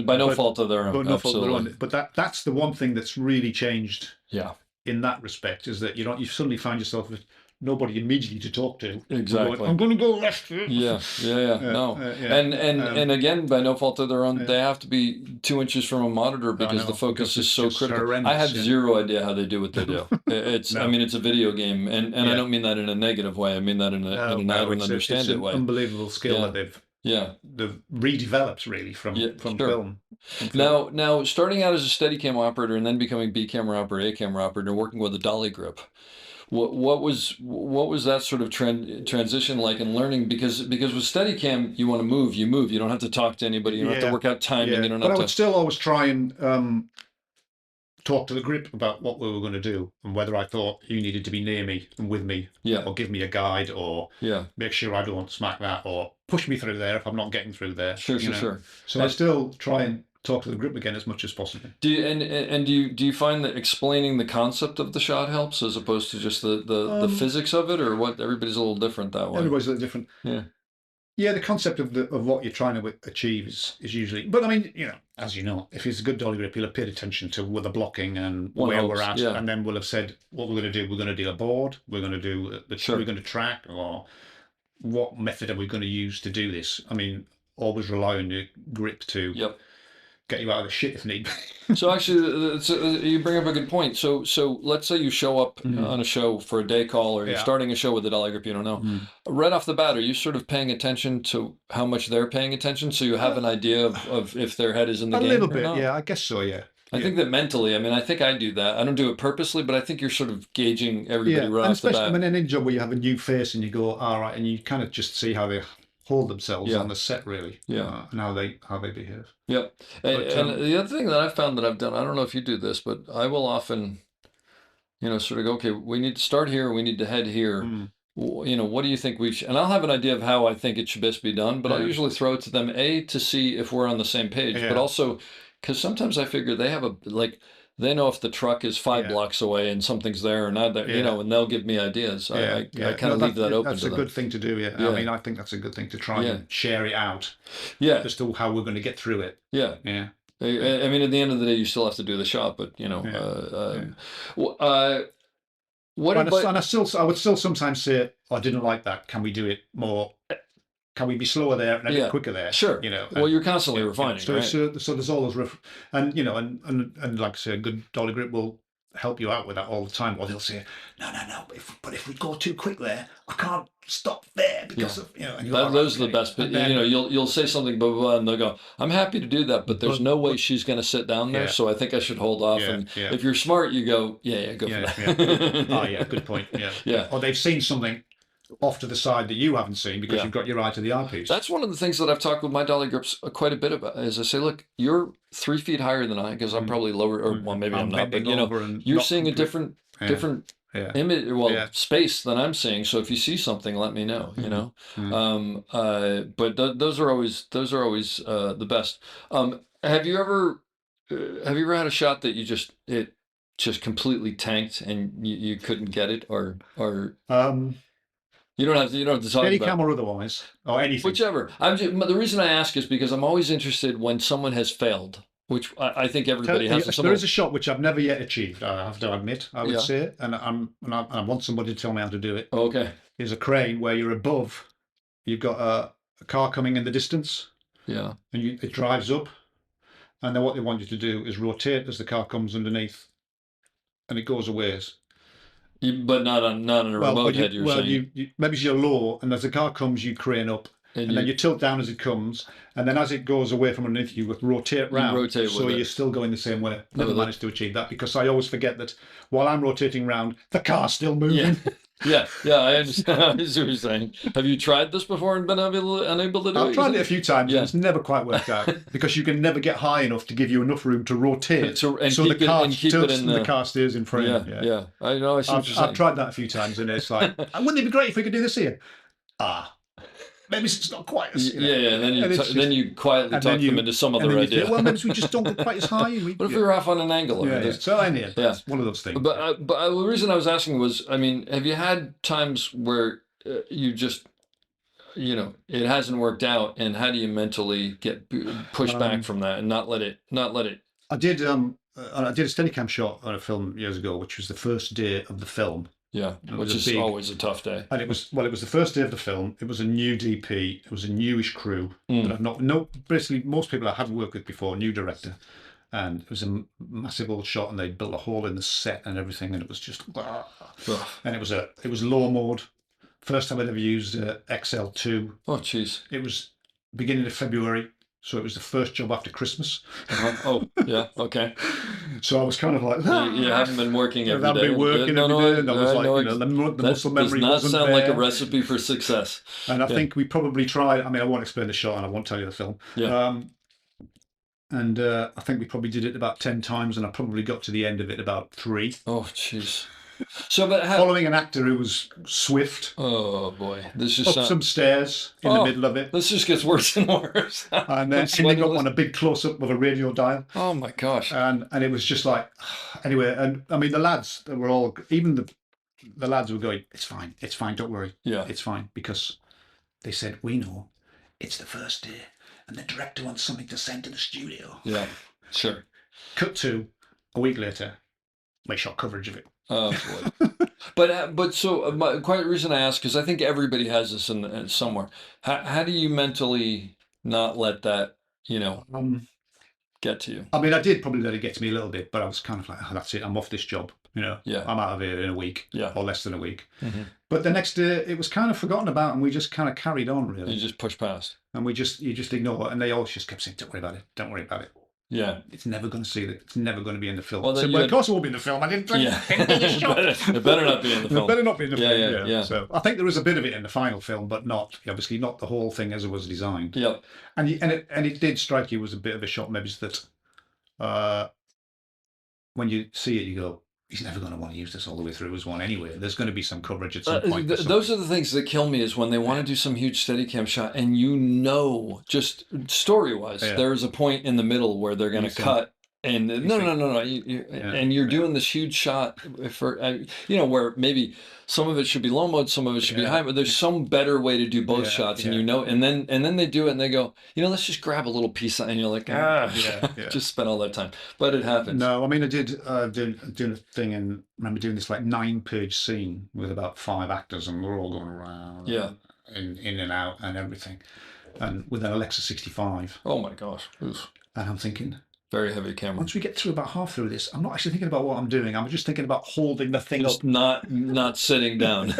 by no fault of their own. But no fault of their own. But that's the one thing that's really changed. Yeah. In that respect, is that you suddenly find yourself with nobody immediately to talk to. Exactly. I'm going to go left. Yeah. No. And again, by no fault of their own, they have to be 2 inches from a monitor because the focus is so critical. I have zero idea how they do what they do. It's I mean, it's a video game, and I don't mean that in a negative way. I mean that in an I don't understand it way. Unbelievable skill that they've redeveloped really from film. Now, starting out as a Steadicam operator and then becoming B camera operator, A camera operator, working with a dolly grip. What was that sort of transition like in learning? Because with Steadicam, you want to move. You don't have to talk to anybody. You don't have to work out timing. You don't have I would still always try and talk to the grip about what we were going to do and whether I thought you needed to be near me and with me, or give me a guide, or make sure I don't smack that, or push me through there if I'm not getting through there. Sure. So I still try and talk to the grip again as much as possible. Do you find that explaining the concept of the shot helps as opposed to just the physics of it, or what? Everybody's a little different that way. Everybody's a little different. Yeah, the concept of what you're trying to achieve is usually. But I mean, as you know, if it's a good dolly grip, you'll have paid attention to the blocking and where we're at, and then we'll have said what we're going to do. We're going to do a board. We're going to do we're going to track, or what method are we going to use to do this? I mean, always rely on your grip to get you out of the shit if need be. So actually, you bring up a good point. So let's say you show up on a show for a day call, or you're starting a show with a dolly grip you don't know. Right off the bat, are you sort of paying attention to how much they're paying attention, so you have an idea of if their head is in the game? A little bit, not? yeah, I guess so, yeah. I think that mentally, I mean, I think I do that. I don't do it purposely, but I think you're sort of gauging everybody right off the bat. I mean, in any job where you have a new face and you go, all right, and you kind of just see how they hold themselves on the set, really, and how they behave. Yep. And the other thing that I've found that I've done, I don't know if you do this, but I will often, sort of go, okay, we need to start here, we need to head here. What do you think we should? And I'll have an idea of how I think it should best be done, but I'll usually throw it to them, to see if we're on the same page, but also because sometimes I figure they have they know if the truck is 5 blocks away and something's there or not there, and they'll give me ideas. I kind of leave that open to them. That's a good thing to do, I mean, I think that's a good thing to try and share it out. As to how we're going to get through it. Yeah. I mean, at the end of the day, you still have to do the shot, but, I would still sometimes say, I didn't like that. Can we do it more can we be slower there and a bit quicker there? Sure. Well, you're constantly refining, so, right? so there's all those and like I say, a good dolly grip will help you out with that all the time. Or they'll say, no, but if we go too quick there, I can't stop there because of And those are the best. You'll say something, blah, blah, blah, and they'll go, I'm happy to do that, but there's no way she's going to sit down there, so I think I should hold off. And if you're smart, you go, go for that. Oh yeah, good point. Yeah. Or they've seen something off to the side that you haven't seen because you've got your eye to the eyepiece. That's one of the things that I've talked with my dolly grips quite a bit about. Is I say, look, you're 3 feet higher than I, because I'm probably lower, or well, maybe I'm not, but you're seeing a different image, space than I'm seeing. So if you see something, let me know. But those are always the best. Have you ever had a shot that it just completely tanked and you couldn't get it, or you don't have to talk about steadicam or otherwise, or anything. Whichever. The reason I ask is because I'm always interested when someone has failed, which I think everybody has. There is a shot which I've never yet achieved, I have to admit. I would say, and I want somebody to tell me how to do it. Okay. There's a crane where you're above. You've got a car coming in the distance. Yeah. And it drives up, and then what they want you to do is rotate as the car comes underneath, and it goes a ways. But not on a remote head, you're saying? Maybe you're low, and as the car comes, you crane up, and then you tilt down as it comes, and then as it goes away from underneath, you rotate round. So you're still going the same way. Never managed to achieve that, because I always forget that while I'm rotating round, the car's still moving. Yeah, I understand. I see what you're saying. Have you tried this before and been unable to do it? I've tried it a few times, and it's never quite worked out, because you can never get high enough to give you enough room to rotate, so the car tilts and the car stays in frame. Yeah. I know. I see what you're saying. I've tried that a few times, and it's like, wouldn't it be great if we could do this here? Maybe it's not quite as... And then you quietly talk them into some other idea. Well, maybe we just don't get quite as high. What if we were off on an angle? So anyway, that's one of those things. But the reason I was asking was, I mean, have you had times where you just, it hasn't worked out, and how do you mentally get pushed back from that and not let it? I did a Steadicam shot on a film years ago, which was the first day of the film. Yeah, which is always a tough day. And it was the first day of the film. It was a new DP. It was a newish crew that I've basically most people I hadn't worked with before, new director. And it was a massive old shot, and they built a hole in the set and everything, and it was just and it was low mode. First time I'd ever used XL2. Oh jeez. It was beginning of February. So it was the first job after Christmas. Oh, yeah, okay. So I was kind of like, you haven't been working every day. I haven't been working every day, and I was like, the muscle memory wasn't there. Does not sound like a recipe for success. And I think we probably tried. I mean, I won't explain the shot, and I won't tell you the film. Yeah. And I think we probably did it about 10 times, and I probably got to the end of it about 3. Oh, jeez. So, following an actor who was swift. Oh boy, this is up some stairs in the middle of it. This just gets worse and worse. And then ending up on a big close up of a radio dial. Oh my gosh! And it was just like, anyway. And I mean, the lads that were all, even the lads were going, it's fine, don't worry, it's fine, because they said, we know it's the first day, and the director wants something to send to the studio. Yeah, sure. Cut to a week later, we shot coverage of it. Oh boy. But so quite the reason I ask, because I think everybody has this in somewhere. How do you mentally not let that get to you? I mean, I did probably let it get to me a little bit, but I was kind of like, that's it, I'm off this job. I'm out of here in a week, or less than a week. Mm-hmm. But the next day, it was kind of forgotten about, and we just kind of carried on. Really, you just pushed past, and you just ignore it, and they all just kept saying, "Don't worry about it. Don't worry about it." Yeah, it's never going to see that. It's never going to be in the film. Well, of course it will be in the film. I didn't do the shot. It better not be in the film. It better not be in the film. Yeah. So I think there was a bit of it in the final film, but obviously not the whole thing as it was designed. Yeah, and it did strike you as a bit of a shot, maybe that when you see it, you go, he's never going to want to use this all the way through as one anyway. There's going to be some coverage at some point. Those are the things that kill me, is when they want to do some huge Steadicam shot, and just story-wise, there's a point in the middle where they're going to cut. And no. And you're doing this huge shot for, where maybe some of it should be low mode, some of it should be high, but there's some better way to do both shots, and and then they do it, and they go, let's just grab a little piece, and you're like, just spent all that time, but it happens. No, I mean, I did doing a thing, and remember doing this like 9-page scene with about 5 actors, and we're all going around. Yeah. in and out and everything, and with an Alexa 65. Oh my gosh. Oof. And I'm thinking, Very heavy camera. once we get through about half through this, I'm not actually thinking about what I'm doing. I'm just thinking about holding the thing Just up. not sitting down.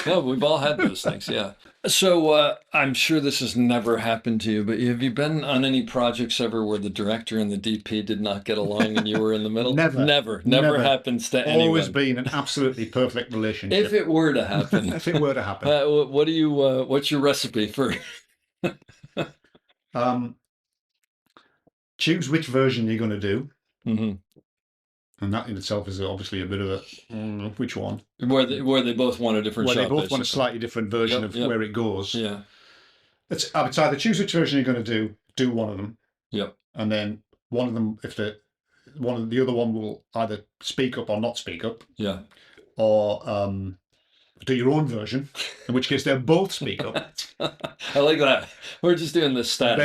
Yeah, we've all had those things. Yeah. So I'm sure this has never happened to you, but have you been on any projects ever where the director and the DP did not get along and you were in the middle? Never Never. happens to anyone. Always been an absolutely perfect relationship. If it were to happen, If it were to happen. what do you? What's your recipe for? Choose which version you're going to do. Mm-hmm. And that in itself is obviously a bit of a which one? Where they both want a different shot. They both want a basically. slightly different version of where it goes. Yeah. It's either choose which version you're going to do one of them. Yep. And then one of them, if the other one will either speak up or not speak up. Yeah. Or do your own version, in which case they'll both speak up. I like that. We're just doing this static.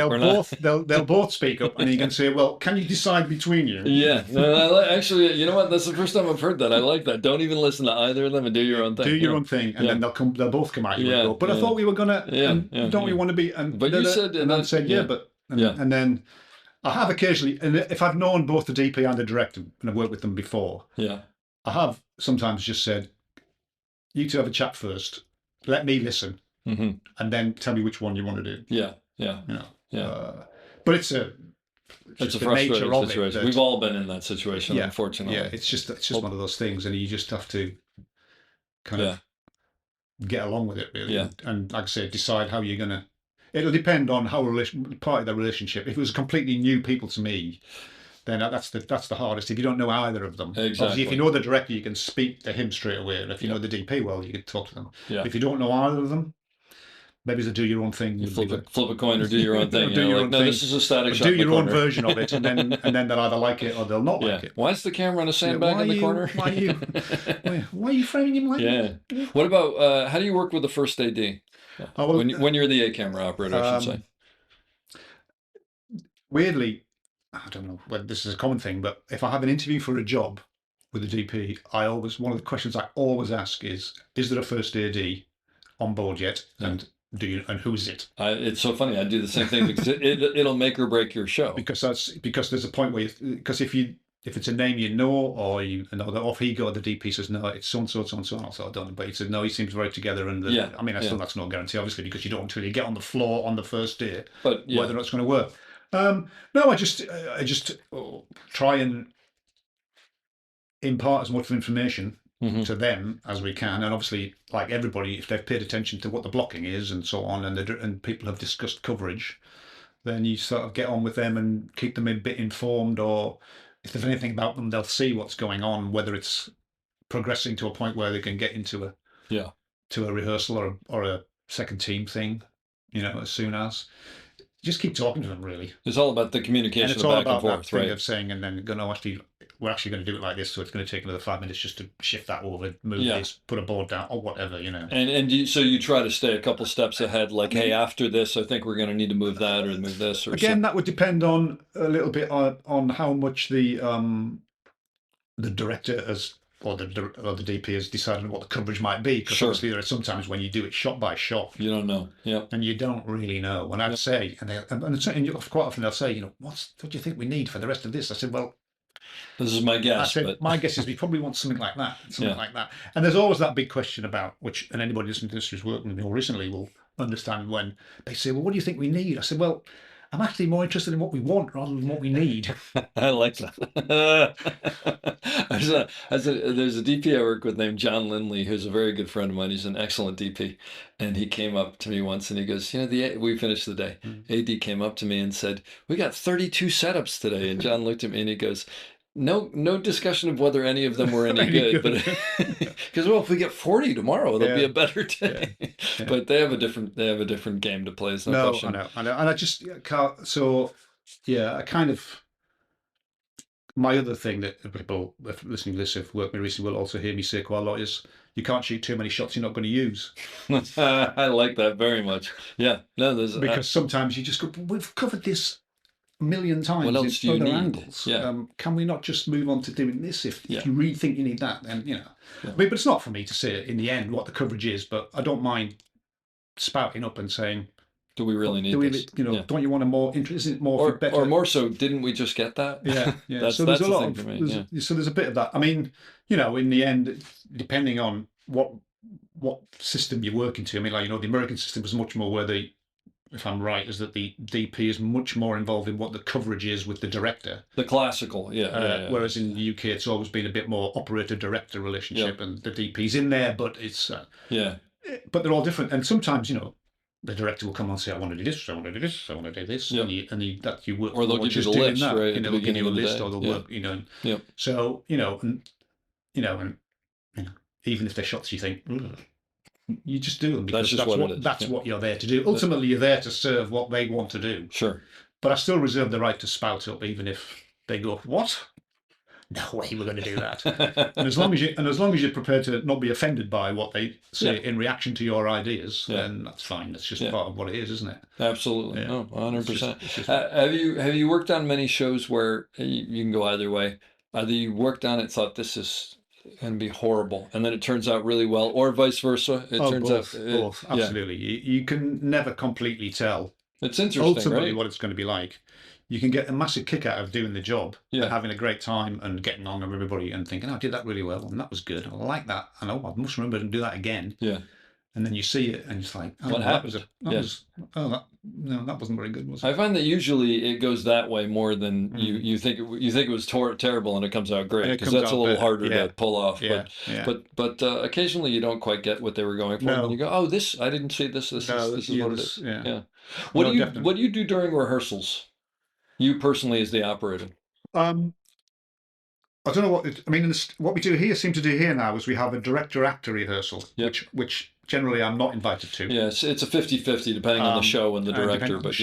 They'll both speak up, and you can say, "Well, can you decide between you?" Yeah. No, actually, you know what? That's the first time I've heard that. I like that. Don't even listen to either of them and do your own thing. Do your own thing, and then they'll both come at you. And go, but I thought we were gonna. Don't we want to be? And but you said, and I said, and then I have occasionally, and if I've known both the DP and the director, and I've worked with them before, I have sometimes just said, "You two have a chat first. Let me listen, and then tell me which one you want to do." Yeah. But it's a frustrating situation. We've all been in that situation, yeah, unfortunately. Yeah, it's just one of those things, and you just have to kind of get along with it, really. Yeah. And like I say, decide how you're gonna. It'll depend on how part of the relationship. If it was completely new people to me, then that's the hardest. If you don't know either of them, obviously, if you know the director, you can speak to him straight away, and if you know the DP well, you can talk to them. Yeah. If you don't know either of them, maybe to do your own thing. You flip a coin or do your own thing. Do your own thing. This is a static shot. Do your own version of it, and then they'll either like it or they'll not like it. Why is the camera on a sandbag in the corner? Why are you framing him like that? Yeah. What about how do you work with the first AD? When you're the camera operator, I should say. Weirdly, I don't know whether this is a common thing, but if I have an interview for a job with the DP, one of the questions I always ask is there a first AD on board yet? And who's it? It's so funny. I do the same thing because it'll make or break your show. Because there's a point where if it's a name you know, or off he got the DP says no, it's so and so and so, and I don't know, but he said no, he seems very together, and I mean, that's no guarantee, obviously, because you don't until you get on the floor on the first day, but whether or not it's going to work. No, I just try and impart as much information to them as we can, and obviously, like everybody, if they've paid attention to what the blocking is and so on, and people have discussed coverage, then you sort of get on with them and keep them a bit informed, or if there's anything about them, they'll see what's going on, whether it's progressing to a point where they can get into a rehearsal or a second team thing, as soon as. Just keep talking to them, really. It's all about the communication, and it's all back about and forth, that thing right? of saying, and then we're actually going to do it like this, so it's going to take another 5 minutes just to shift that over, move this, put a board down, or whatever, And so you try to stay a couple steps ahead, like, hey, after this, I think we're going to need to move that or move this. Or again, that would depend on a little bit on how much the director has. Or the DP has decided what the coverage might be, because obviously there are sometimes when you do it shot by shot, you don't know, and you don't really know. And I'd say, and quite often they'll say, what do you think we need for the rest of this? I said, well, this is my guess. I said, my guess is we probably want something like that, like that. And there's always that big question about and anybody listening to this who's worked with me more recently will understand when they say, well, what do you think we need? I said, well, I'm actually more interested in what we want rather than what we need. I like that. There's a DP I work with named John Lindley, who's a very good friend of mine. He's an excellent DP. And he came up to me once and he goes, we finished the day. AD came up to me and said, we got 32 setups today. And John looked at me and he goes, no discussion of whether any of them were any good, but because if we get 40 tomorrow, it'll be a better day. Yeah. But they have a different game to play. No question. I know, and I just can't. So I kind of. My other thing that people listening to this have worked with me recently will also hear me say quite a lot is you can't shoot too many shots you're not going to use. I like that very much. Yeah, no, there's because sometimes you just go, we've covered this a million times. What else do you need? Angles. Yeah. Can we not just move on to doing this? If you really think you need that, then I mean, but it's not for me to say in the end what the coverage is. But I don't mind spouting up and saying, do we really need do we, this? you know, Yeah. don't you want a more isn't it more for better? Or more so, didn't we just get that? Yeah, yeah. that's So there's that's a the lot thing of for me. Yeah. so there's a bit of that. I mean, you know, in the end, depending on what system you're working to. I mean, like, you know, the American system is much more where if I'm right, is that the DP is much more involved in what the coverage is with the director. The classical, yeah. Whereas in the UK, it's always been a bit more operator-director relationship, and the DP's in there, but it's but they're all different. And sometimes, you know, the director will come on and say, "I want to do this, I want to do this, I want to do this," and you work, or they'll give you the list, right? And they'll give you a list, or they'll work, you know. So and even if they're shots, you think. Ugh. You just do them because that's what you're there to do. Ultimately, you're there to serve what they want to do. Sure. But I still reserve the right to spout up, even if they go, "What? No way, we're going to do that." and as long as you're prepared to not be offended by what they say in reaction to your ideas, then that's fine. That's just part of what it is, isn't it? Absolutely. No, 100%. Have you worked on many shows where you can go either way? Either you worked on it, thought this is and be horrible, and then it turns out really well, or vice versa. It turns both, out both. Absolutely. You can never completely tell. It's interesting, ultimately, right? what it's going to be like. You can get a massive kick out of doing the job, and having a great time, and getting on with everybody, and thinking, "Oh, I did that really well, and that was good. I like that. I know I must remember to do that again." Yeah. And then you see it, and it's like, "Oh, what happened? That wasn't very good, was it?" I find that usually it goes that way more than you think. You think it was terrible, and it comes out great, because that's a little harder to pull off. But occasionally you don't quite get what they were going for, and you go, "Oh, this I didn't see this. This is what it is." Yeah. What do you do during rehearsals? You personally, as the operator. I don't know what I mean. What we seem to do here now is we have a director-actor rehearsal, which generally I'm not invited to. Yes, it's a 50-50 depending on the show and the director. But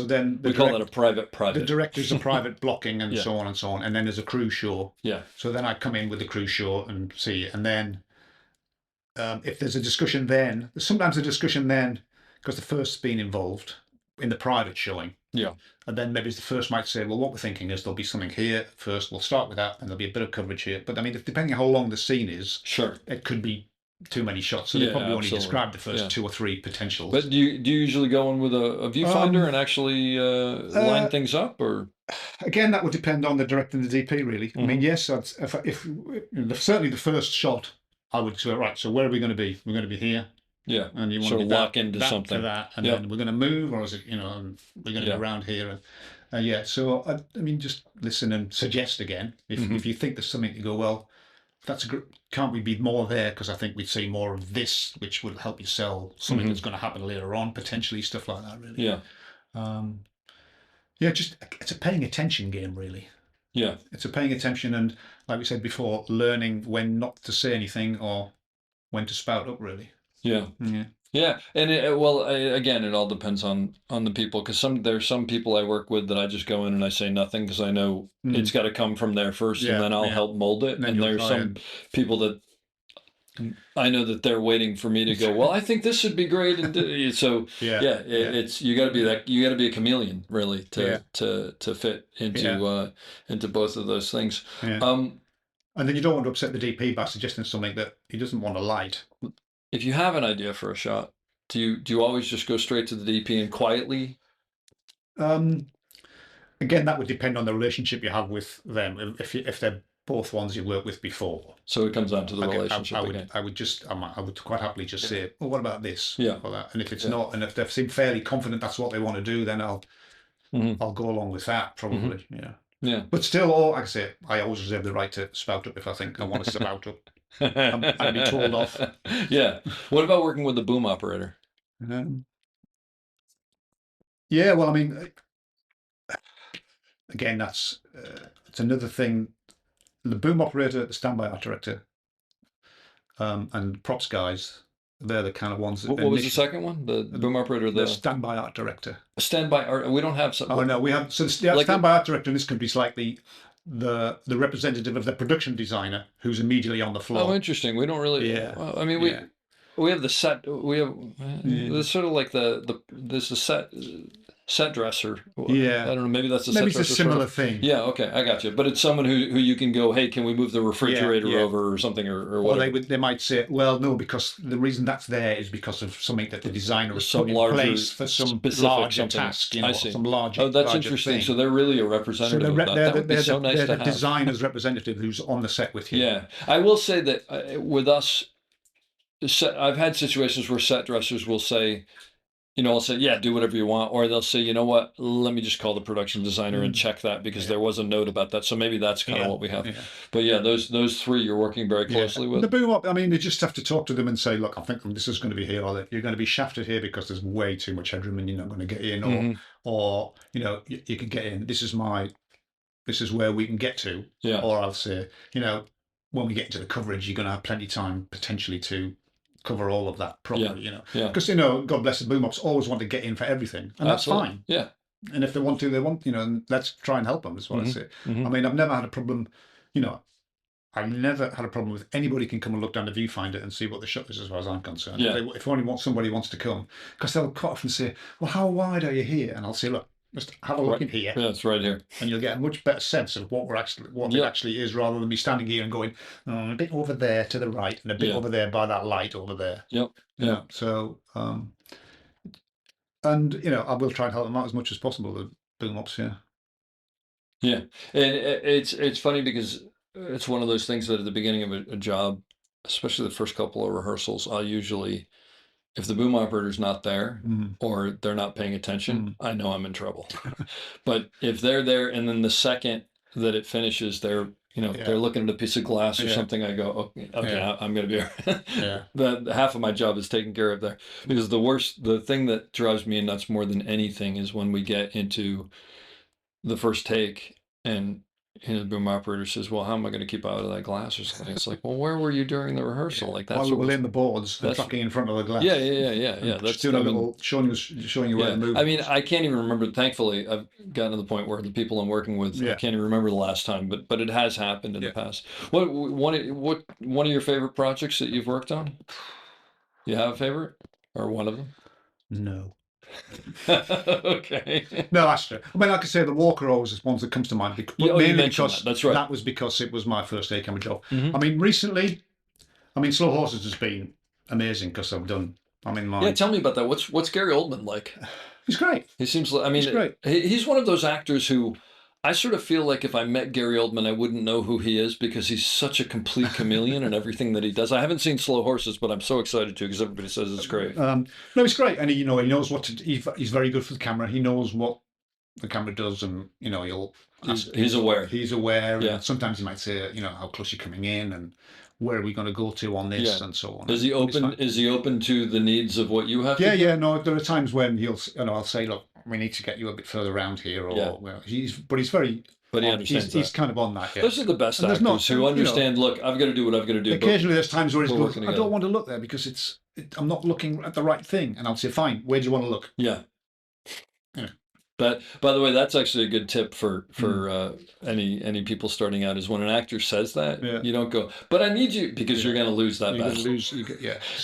then we call it a private. The director's a private blocking and so on and so on, and then there's a crew show. Yeah. So then I come in with the crew show and see it, and then if there's a discussion, then sometimes a discussion then because the first's been involved in the private showing. Yeah. And then maybe the first might say, well, what we're thinking is there'll be something here first. We'll start with that, and there'll be a bit of coverage here. But I mean, depending on how long the scene is, it could be too many shots. So they probably only describe the first 2 or 3 potentials. But do you usually go in with a viewfinder and actually line things up, or? Again, that would depend on the director and the DP, really. I mean, yes, if certainly the first shot, I would say, right. So where are we going to be? We're going to be here. Yeah, and you want sort to of lock into something. To that, and then we're going to move, or is it, and we're going to go around here, and So I mean, just listen and suggest again if you think there's something to go. Well, can't we be more there? Because I think we'd see more of this, which would help you sell something that's going to happen later on, potentially stuff like that. Really. Yeah. Just it's a paying attention game, really. Yeah, it's a paying attention, and like we said before, learning when not to say anything or when to spout up, really. Yeah. And again, it all depends on the people, because there's some people I work with that I just go in and I say nothing because I know it's got to come from there first, and then I'll help mold it. And there's some people that I know that they're waiting for me to go, well, I think this should be great, and so it's you got to be a chameleon, really, to fit into both of those things. And then you don't want to upset the DP by suggesting something that he doesn't want to light. If you have an idea for a shot, do you always just go straight to the DP and quietly? Again, that would depend on the relationship you have with them. If they're both ones you worked with before. So it comes down to the relationship. I would quite happily just say, well, what about this? Yeah. Or that? And if it's not, and if they seem fairly confident that's what they want to do, then I'll go along with that, probably. Yeah. But still, like I say, I always reserve the right to spout up if I think I want to spout up. I'd be told off. Yeah. What about working with the boom operator? Yeah, well, I mean, again, it's another thing. The boom operator, the standby art director, and props guys, they're the kind of ones that... What was the second one? The boom operator? The standby art director. Standby art... We don't have... Oh, no, we have... So the standby art director in this country is like the representative of the production designer who's immediately on the floor. Oh, interesting. We don't really... Yeah. Well, I mean, we have the set... We have... There's sort of like there's the set... set dresser. Yeah. I don't know. Maybe that's a Maybe set it's a dresser. similar thing. Yeah. Okay. I got you. But it's someone who you can go, hey, can we move the refrigerator over or something or Or whatever. they might say, well, no, because the reason that's there is because of something that the designer has Some put in larger, place for some specific larger something. task, I see. some larger. Oh, that's larger interesting. thing. So they're really a So representative of that. That would be so nice they're to the have. designer's representative who's on the set with you. Yeah, I will say that with us, I've had situations where set dressers will say, I'll say, yeah, do whatever you want. Or they'll say, you know what, let me just call the production designer and check that because there was a note about that. So maybe that's kind of what we have. Yeah. But yeah, those three you're working very closely with. The boom up, I mean, you just have to talk to them and say, look, I think this is going to be here, or you're going to be shafted here because there's way too much headroom and you're not going to get in, or you can get in. This is where we can get to. Yeah. Or I'll say, when we get into the coverage, you're going to have plenty of time potentially to cover all of that properly, because God bless the boom ups always want to get in for everything, and that's fine. Yeah. And if they want to, and let's try and help them. Is what I say. I mean, I've never had a problem. I've never had a problem with anybody can come and look down the viewfinder and see what the shot is, as far as I'm concerned. Yeah. If somebody wants to come, because they'll quite often say, "Well, how wide are you here?" And I'll say, "Look, just have a look in here." Yeah, it's right here, and you'll get a much better sense of what it actually is, rather than me standing here and going, a bit over there to the right and a bit over there by that light over there. Yep. Yeah. So, and I will try and help them out as much as possible. The boom ups, yeah. Yeah, and it's funny because it's one of those things that at the beginning of a job, especially the first couple of rehearsals, I'll usually, if the boom operator's not there or they're not paying attention, I know I'm in trouble. But if they're there and then the second that it finishes, they're looking at a piece of glass or something, I go, okay, I'm going to be all right. The half of my job is taken care of there. Because the thing that drives me nuts more than anything is when we get into the first take and the boom operator says, well, how am I going to keep out of that glass or something? It's like, well, where were you during the rehearsal? Like that's while we were in the boards, the tracking in front of the glass. Yeah. That's doing a little showing you where to move. I mean, I can't even remember. Thankfully, I've gotten to the point where the people I'm working with, I can't even remember the last time, but it has happened in the past. What one of your favorite projects that you've worked on? You have a favorite or one of them? No. Okay. No, that's true. I mean, like I say, the Walker always is one that comes to mind. Mainly because that's right. That was because it was my first steadicam job. I mean, recently, Slow Horses has been amazing because I've done. Tell me about that. What's Gary Oldman like? He's great. He seems like. He's great. He's one of those actors who. I sort of feel like if I met Gary Oldman, I wouldn't know who he is because he's such a complete chameleon in everything that he does. I haven't seen Slow Horses, but I'm so excited to because everybody says it's great. No, it's great, and he knows what he's very good for the camera. He knows what the camera does, and he's aware. He's aware. Yeah. And sometimes he might say, how close you're coming in, and where are we going to go to on this, and so on. Is he open? Is he open to the needs of what you have? Yeah. No, there are times when I'll say, look, we need to get you a bit further around here, or he's very. But he understands he's kind of on that. Yeah. Those are the best actors who understand. Look, I've got to do what I've got to do. Occasionally, there's times where he's going, I don't want to look there because I'm not looking at the right thing, and I'll say, fine, where do you want to look? Yeah. But by the way, that's actually a good tip for any people starting out is when an actor says that, you don't go, but I need you, because you're going to lose that battle.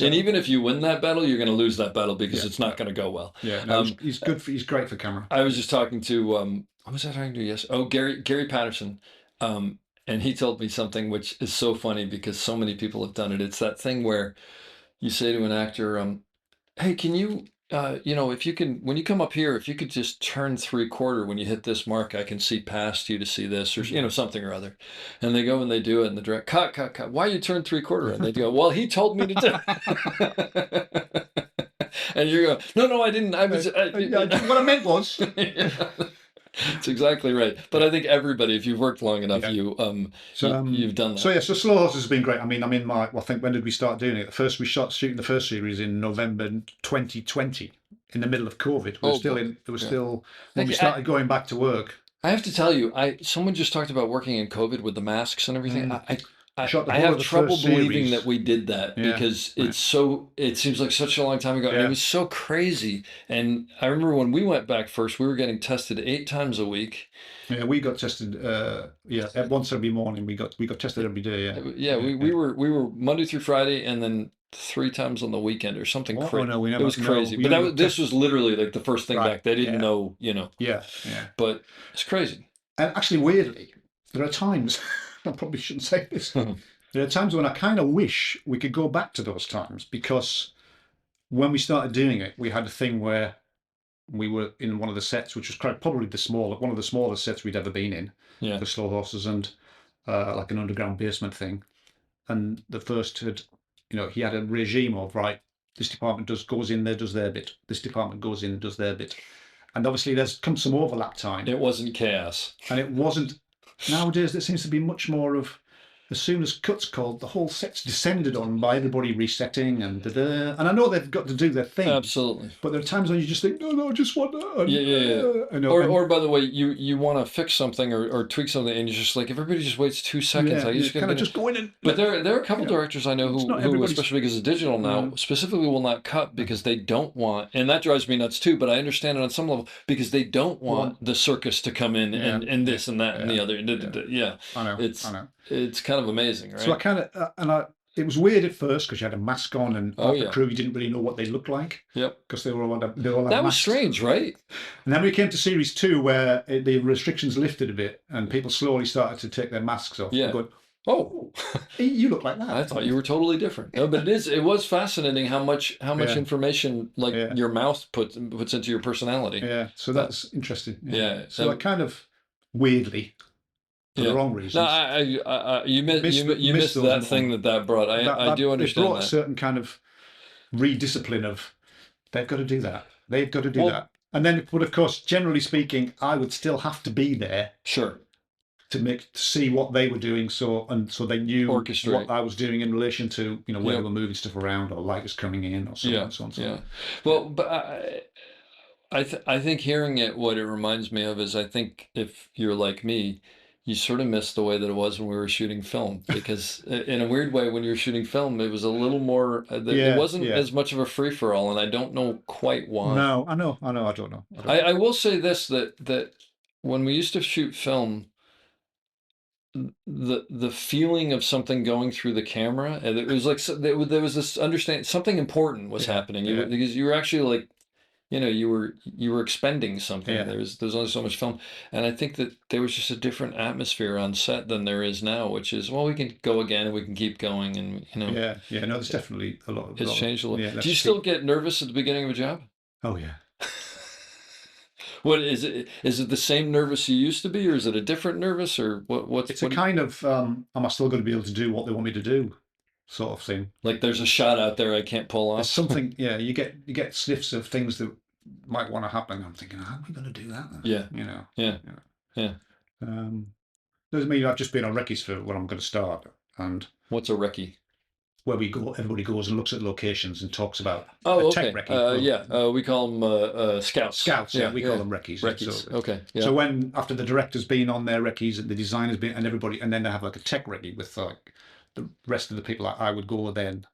And even if you win that battle, you're going to lose that battle because it's not going to go well. Yeah, no, he's great for camera. I was just talking to, what was I talking to yesterday? Oh, Gary Patterson. And he told me something which is so funny because so many people have done it. It's that thing where you say to an actor, hey, can you, if you can, when you come up here, if you could just turn 3/4 when you hit this mark, I can see past you to see this, or something or other. And they go and they do it, and the director, cut. Why you turn 3/4? And they go, well, he told me to do. And you go, no, I didn't. I was. What I meant was. That's exactly right. But I think everybody, if you've worked long enough, you've done that. So Slow Horses has been great. I think when did we start doing it? Shooting the first series in November 2020, in the middle of COVID. When we started going back to work. I have to tell you, someone just talked about working in COVID with the masks and everything. I have trouble believing that we did that because it seems like such a long time ago. And it was so crazy. And I remember when we went back first, we were getting tested 8 times a week. Yeah, we got tested. Once every morning. We got tested every day. We were Monday through Friday, and then 3 times on the weekend or something Oh, crazy. no, we never. It was crazy. But this was literally like the first thing back. They didn't know, Yeah. But it's crazy. And actually, weirdly, there are times, I probably shouldn't say this, there are times when I kind of wish we could go back to those times, because when we started doing it, we had a thing where we were in one of the sets, which was probably one of the smallest sets we'd ever been in, for Slow Horses, and like an underground basement thing. And the first had, he had a regime of, right, this department goes in there, does their bit. This department goes in and does their bit. And obviously there's come some overlap time. It wasn't chaos. And it wasn't. Nowadays there seems to be much more of, as soon as cut's called, the whole set's descended on by everybody resetting and da-da. And I know they've got to do their thing. Absolutely. But there are times when you just think, no, just want that. Yeah. Or by the way, you want to fix something or tweak something, and you're just like, everybody just waits 2 seconds. Just go in and. But there are a couple directors I know who, especially because it's digital now, specifically will not cut because they don't want, and that drives me nuts too. But I understand it on some level because they don't want the circus to come in and this and that and the other. I know. It's kind of amazing, right? So I kind of, it was weird at first because you had a mask on and the crew, you didn't really know what they looked like. Yep. Because they all had that was strange, right? And then we came to series 2 where the restrictions lifted a bit and people slowly started to take their masks off. Yeah. Going, oh, you look like that. I thought you were totally different. No, but it was fascinating how much information your mouth puts into your personality. Yeah. So that's interesting. Yeah. So I kind of weirdly. For the wrong reasons. No, you missed that thing that brought. I do understand it brought that. A certain kind of rediscipline of they've got to do that. They've got to do that. And then, but of course, generally speaking, I would still have to be there. Sure. To see what they were doing, so they knew what I was doing in relation to where they were moving stuff around or light was coming in or so on and so on. Yeah. Well, but I think hearing it, what it reminds me of is, I think if you're like me, you sort of miss the way that it was when we were shooting film, because in a weird way, when you were shooting film, it was a little more, it wasn't as much of a free for all. And I don't know quite why. No, I know. I don't know. I will say this, that when we used to shoot film, the feeling of something going through the camera, and it was like, there was this understanding something important was happening, because you were actually like, you were expending something. There's only so much film, and I think that there was just a different atmosphere on set than there is now, which is, well, we can go again and we can keep going, and no, there's definitely a lot. It's changed a lot. Do you still get nervous at the beginning of a job? Oh yeah. What is it? Is it the same nervous you used to be, or is it a different nervous, or what? It's a kind of am I still going to be able to do what they want me to do, sort of thing. Like there's a shot out there I can't pull off. There's something. You get sniffs of things that might want to happen. I'm thinking, how are we going to do that? Yeah. Doesn't mean I've just been on recce's for when I'm going to start. And what's a recce? Where everybody goes and looks at locations and talks about tech recce. We call them scouts. Scouts, we call them recce's. Recce's. So when after the director's been on their recce's and the designer's been and everybody, and then they have like a tech recce with like the rest of the people, I would go then.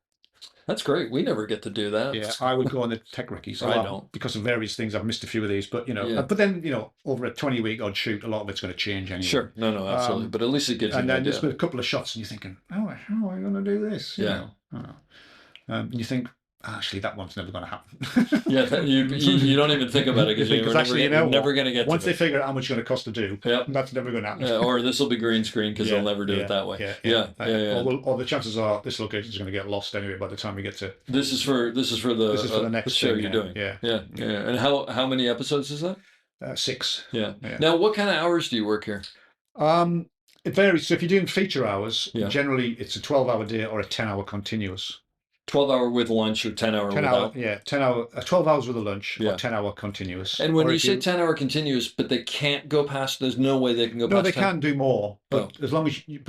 That's great. We never get to do that. Yeah, I would go on the tech recce's. I don't. Because of various things. I've missed a few of these, but but then over a 20-week odd shoot, a lot of it's going to change anyway. Sure, no, absolutely. But at least it gives you an idea. And then just with a couple of shots, and you're thinking, how are we going to do this? And you think, actually, that one's never going to happen. You don't even think about it because you're never going to get. Once they figure out how much it's going to cost to do, that's never going to happen. Or this will be green screen because they'll never do it that way. Or the chances are this location is going to get lost anyway by the time we get to. This is for the next show you're doing. Yeah. And how many episodes is that? 6. Yeah. Now, what kind of hours do you work here? It varies. So if you're doing feature hours, generally it's a 12-hour day or a 10-hour continuous. 12-hour with lunch or 10-hour without? 12 hours with a lunch or 10-hour continuous. And when you say 10-hour continuous, but they can't go past, there's no way they can go past. No, they can do more, but as long as you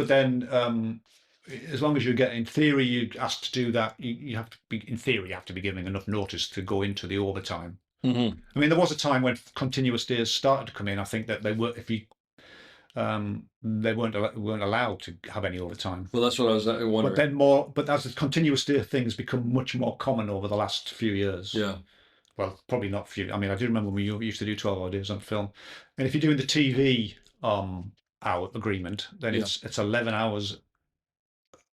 get, in theory, you're asked to do that, you have to be, in theory, you have to be giving enough notice to go into the overtime. Mm-hmm. I mean, there was a time when continuous days started to come in. I think that they were, they weren't allowed to have any overtime. Well, that's what I was wondering. But as the continuous day things become much more common over the last few years. Yeah. Well, probably not few. I mean, I do remember when we used to do 12-hour days on film, and if you're doing the TV hour agreement, then it's 11 hours,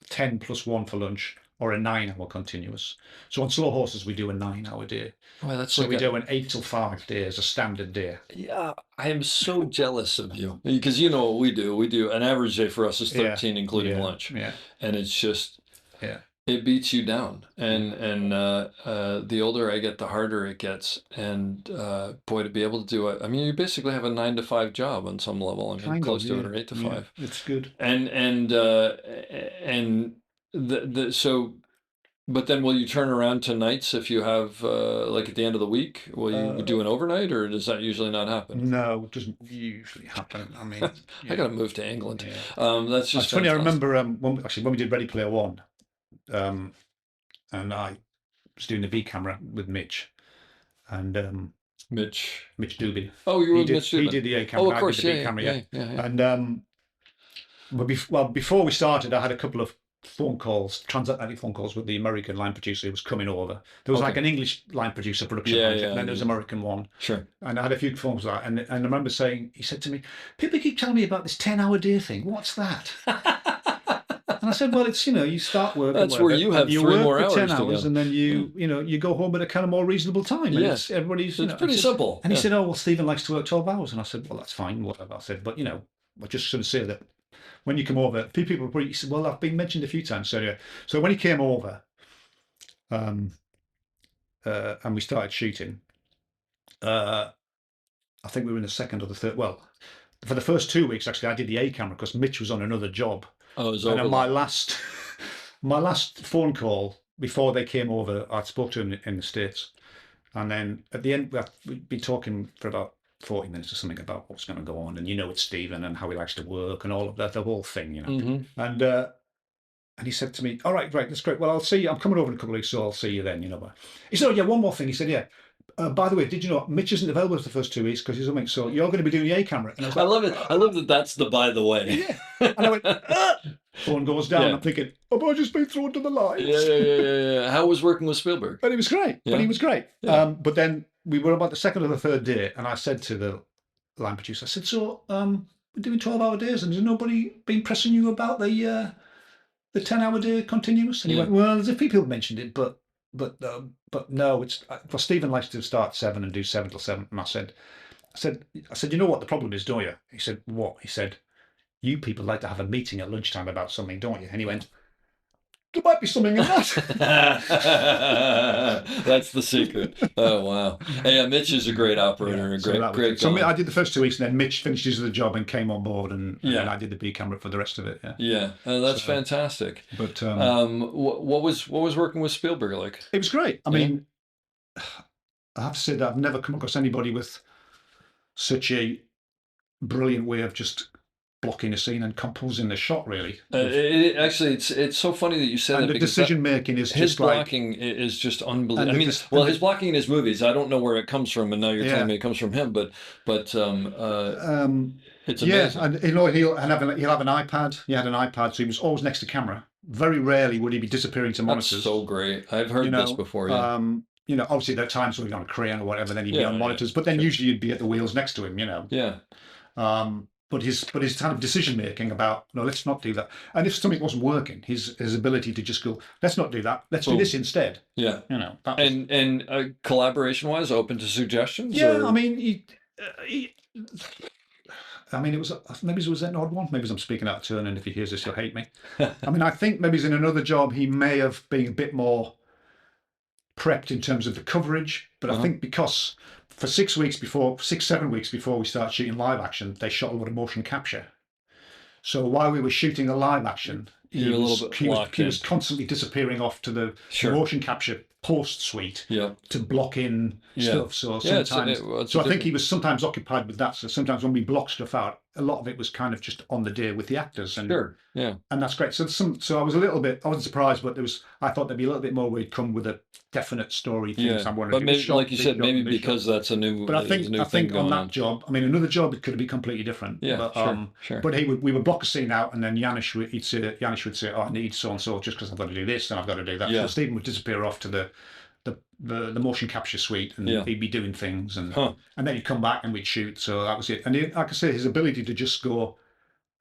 10 plus 1 for lunch, or a 9-hour continuous. So on slow horses, we do a 9-hour day. Well, that's So like we do an 8 till 5 day as a standard day. yeah, I am so jealous of you because you know what we do. We do an average day for us is 13, including lunch, and it's just it beats you down. And the older I get, the harder it gets. And boy, to be able to do it, I mean, you basically have a 9 to 5 job on some level. I mean, close to it, or 8 to 5. It's good. And so. But then will you turn around to nights if you have, like at the end of the week, will you do an overnight, or does that usually not happen? No, it doesn't usually happen. I mean, I got to move to England. That's just it's funny. I remember when we did Ready Player One, and I was doing the V camera with Mitch, and Mitch Doobie. Oh, you were with Mitch Doobie. He did the A camera. Oh, of course, I did the B camera, And before we started, I had a couple of transatlantic phone calls with the American line producer who was coming over. There was like an English line producer, production manager, and then there was an American one. Sure. And I had a few phone calls like that, and I remember he said to me, people keep telling me about this 10-hour day thing. What's that? And I said, well, it's, you start work. That's where you have 3 more hours. 10 hours, and then you go home at a kind of more reasonable time. Yes. Everybody's, it's pretty simple. And he said, oh, well, Stephen likes to work 12 hours. And I said, well, that's fine, whatever. I said, but, I just sort of say that when you come over, a few people he said, well, I've been mentioned a few times. So when he came over, and we started shooting, I think we were in the second or the third. Well, for the first 2 weeks, actually, I did the A camera because Mitch was on another job. Oh, it was over. And my last phone call before they came over, I spoke to him in the States, and then at the end, we'd been talking for about 40 minutes or something about what's going to go on, and it's Stephen and how he likes to work and all of that, the whole thing, Mm-hmm. And he said to me, all right, great, that's great. Well, I'll see you. I'm coming over in a couple of weeks, so I'll see you then, He said, oh, yeah, one more thing. He said, yeah, by the way, did you know Mitch isn't available for the first 2 weeks because he's something, so you're going to be doing the A camera. And I love it. I love that that's the by the way. Yeah. And I went, phone goes down. I'm thinking, have I just been thrown to the lights? Yeah. How was working with Spielberg? But he was great. Yeah. But he was great. Yeah. But then we were about the second or the third day, and I said to the line producer, I said, so we're doing 12-hour days, and has nobody been pressing you about the 10-hour day continuous? And he went, well, there's a few people mentioned it, but no, it's well, Stephen likes to start 7 and do 7 till 7. And I said, you know what the problem is, don't you? He said, what? He said, you people like to have a meeting at lunchtime about something, don't you? And he went, there might be something in that. That's the secret. Oh, wow. Hey, Mitch is a great operator. Great. So I did the first 2 weeks, and then Mitch finished his other job and came on board, and then I did the B camera for the rest of it. Yeah. That's fantastic. But what was working with Spielberg like? It was great. I mean, I have to say that I've never come across anybody with such a brilliant way of just blocking a scene and composing the shot, really. It's so funny that you said that. And the decision making is his just blocking is just unbelievable. I mean, his blocking in his movies, I don't know where it comes from, and now you're telling me it comes from him, but it's amazing. And he'll have an iPad. He had an iPad, so he was always next to camera. Very rarely would he be disappearing to monitors. That's so great. I've heard this before. Yeah. Obviously there are times when he's on a crane or whatever, then he'd be on monitors, but then usually you'd be at the wheels next to him. Yeah. But his kind of decision making about, no, let's not do that. And if something wasn't working, his ability to just go, let's not do that, let's do this instead. Yeah. And collaboration wise, open to suggestions. Yeah, I mean, it was maybe it was an odd one. Maybe I'm speaking out of turn, and if he hears this, he'll hate me. I mean, I think maybe in another job he may have been a bit more prepped in terms of the coverage, but I think because for 7 weeks before we started shooting live action, they shot a lot of motion capture. So while we were shooting the live action, he was constantly disappearing off to the motion capture post suite to block in stuff. So sometimes, I think he was sometimes occupied with that. So sometimes when we blocked stuff out, a lot of it was kind of just on the day with the actors. And, and that's great. So I was I wasn't surprised, but I thought there'd be a little bit more where he'd come with a definite story. But maybe, like you said, maybe because that's a new. But I think on that job, I mean, another job it could be completely different. Yeah, but, sure. But we would block a scene out, and then Janusz would say, "Oh, I need so and so just because I've got to do this and I've got to do that." So Stephen would disappear off to the motion capture suite, and he'd be doing things, and then he'd come back and we'd shoot. So that was it. And like I say, his ability to just go,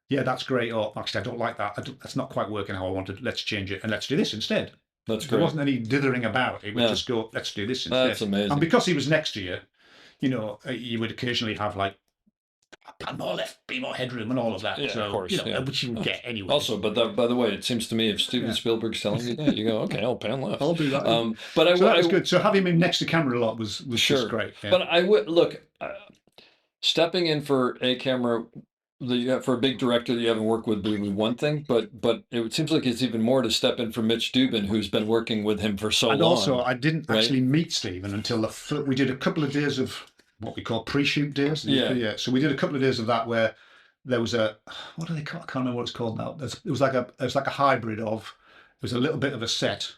yeah, that's great, or actually I don't like that. That's not quite working how I wanted. Let's change it and let's do this instead. That's There great. wasn't any dithering about. He would Yeah. just go, let's do this instead. That's amazing. And because he was next to you, you know, you would occasionally have like, plan more left, be more headroom and all of that. Yeah, so, of course, you know, yeah. which you would get anyway. Also, but by the way, it seems to me if Steven Yeah. Spielberg's telling you that, you go, okay, I'll pan left. I'll do that. But So that was good. So having him next to camera a lot was Sure. just great. Yeah. But I would look, stepping in for a camera for a big director that you haven't worked with would be one thing, but it seems like it's even more to step in for Mitch Dubin, who's been working with him for so and long. also, I didn't right? actually meet Stephen until we did a couple of days of what we call pre-shoot days. Yeah. So we did a couple of days of that where there was what do they call? I can't remember what it's called now. It was like a hybrid of. It was a little bit of a set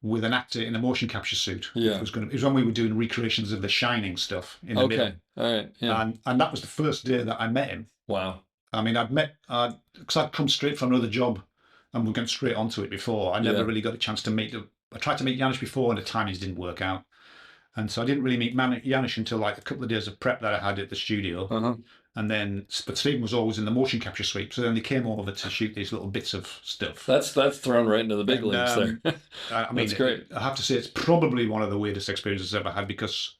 with an actor in a motion capture suit. Yeah. It was when we were doing recreations of The Shining stuff in the middle. Okay. All right. Yeah. And that was the first day that I met him. Wow. I mean, because I'd come straight from another job and we went straight onto it before. I never really got a chance to meet I tried to meet Janusz before and the timings didn't work out. And so I didn't really meet Janusz until like a couple of days of prep that I had at the studio. Uh-huh. And then, but Stephen was always in the motion capture suite. So then they came over to shoot these little bits of stuff. That's thrown right into the big leagues there. I mean, That's great. I have to say it's probably one of the weirdest experiences I've ever had because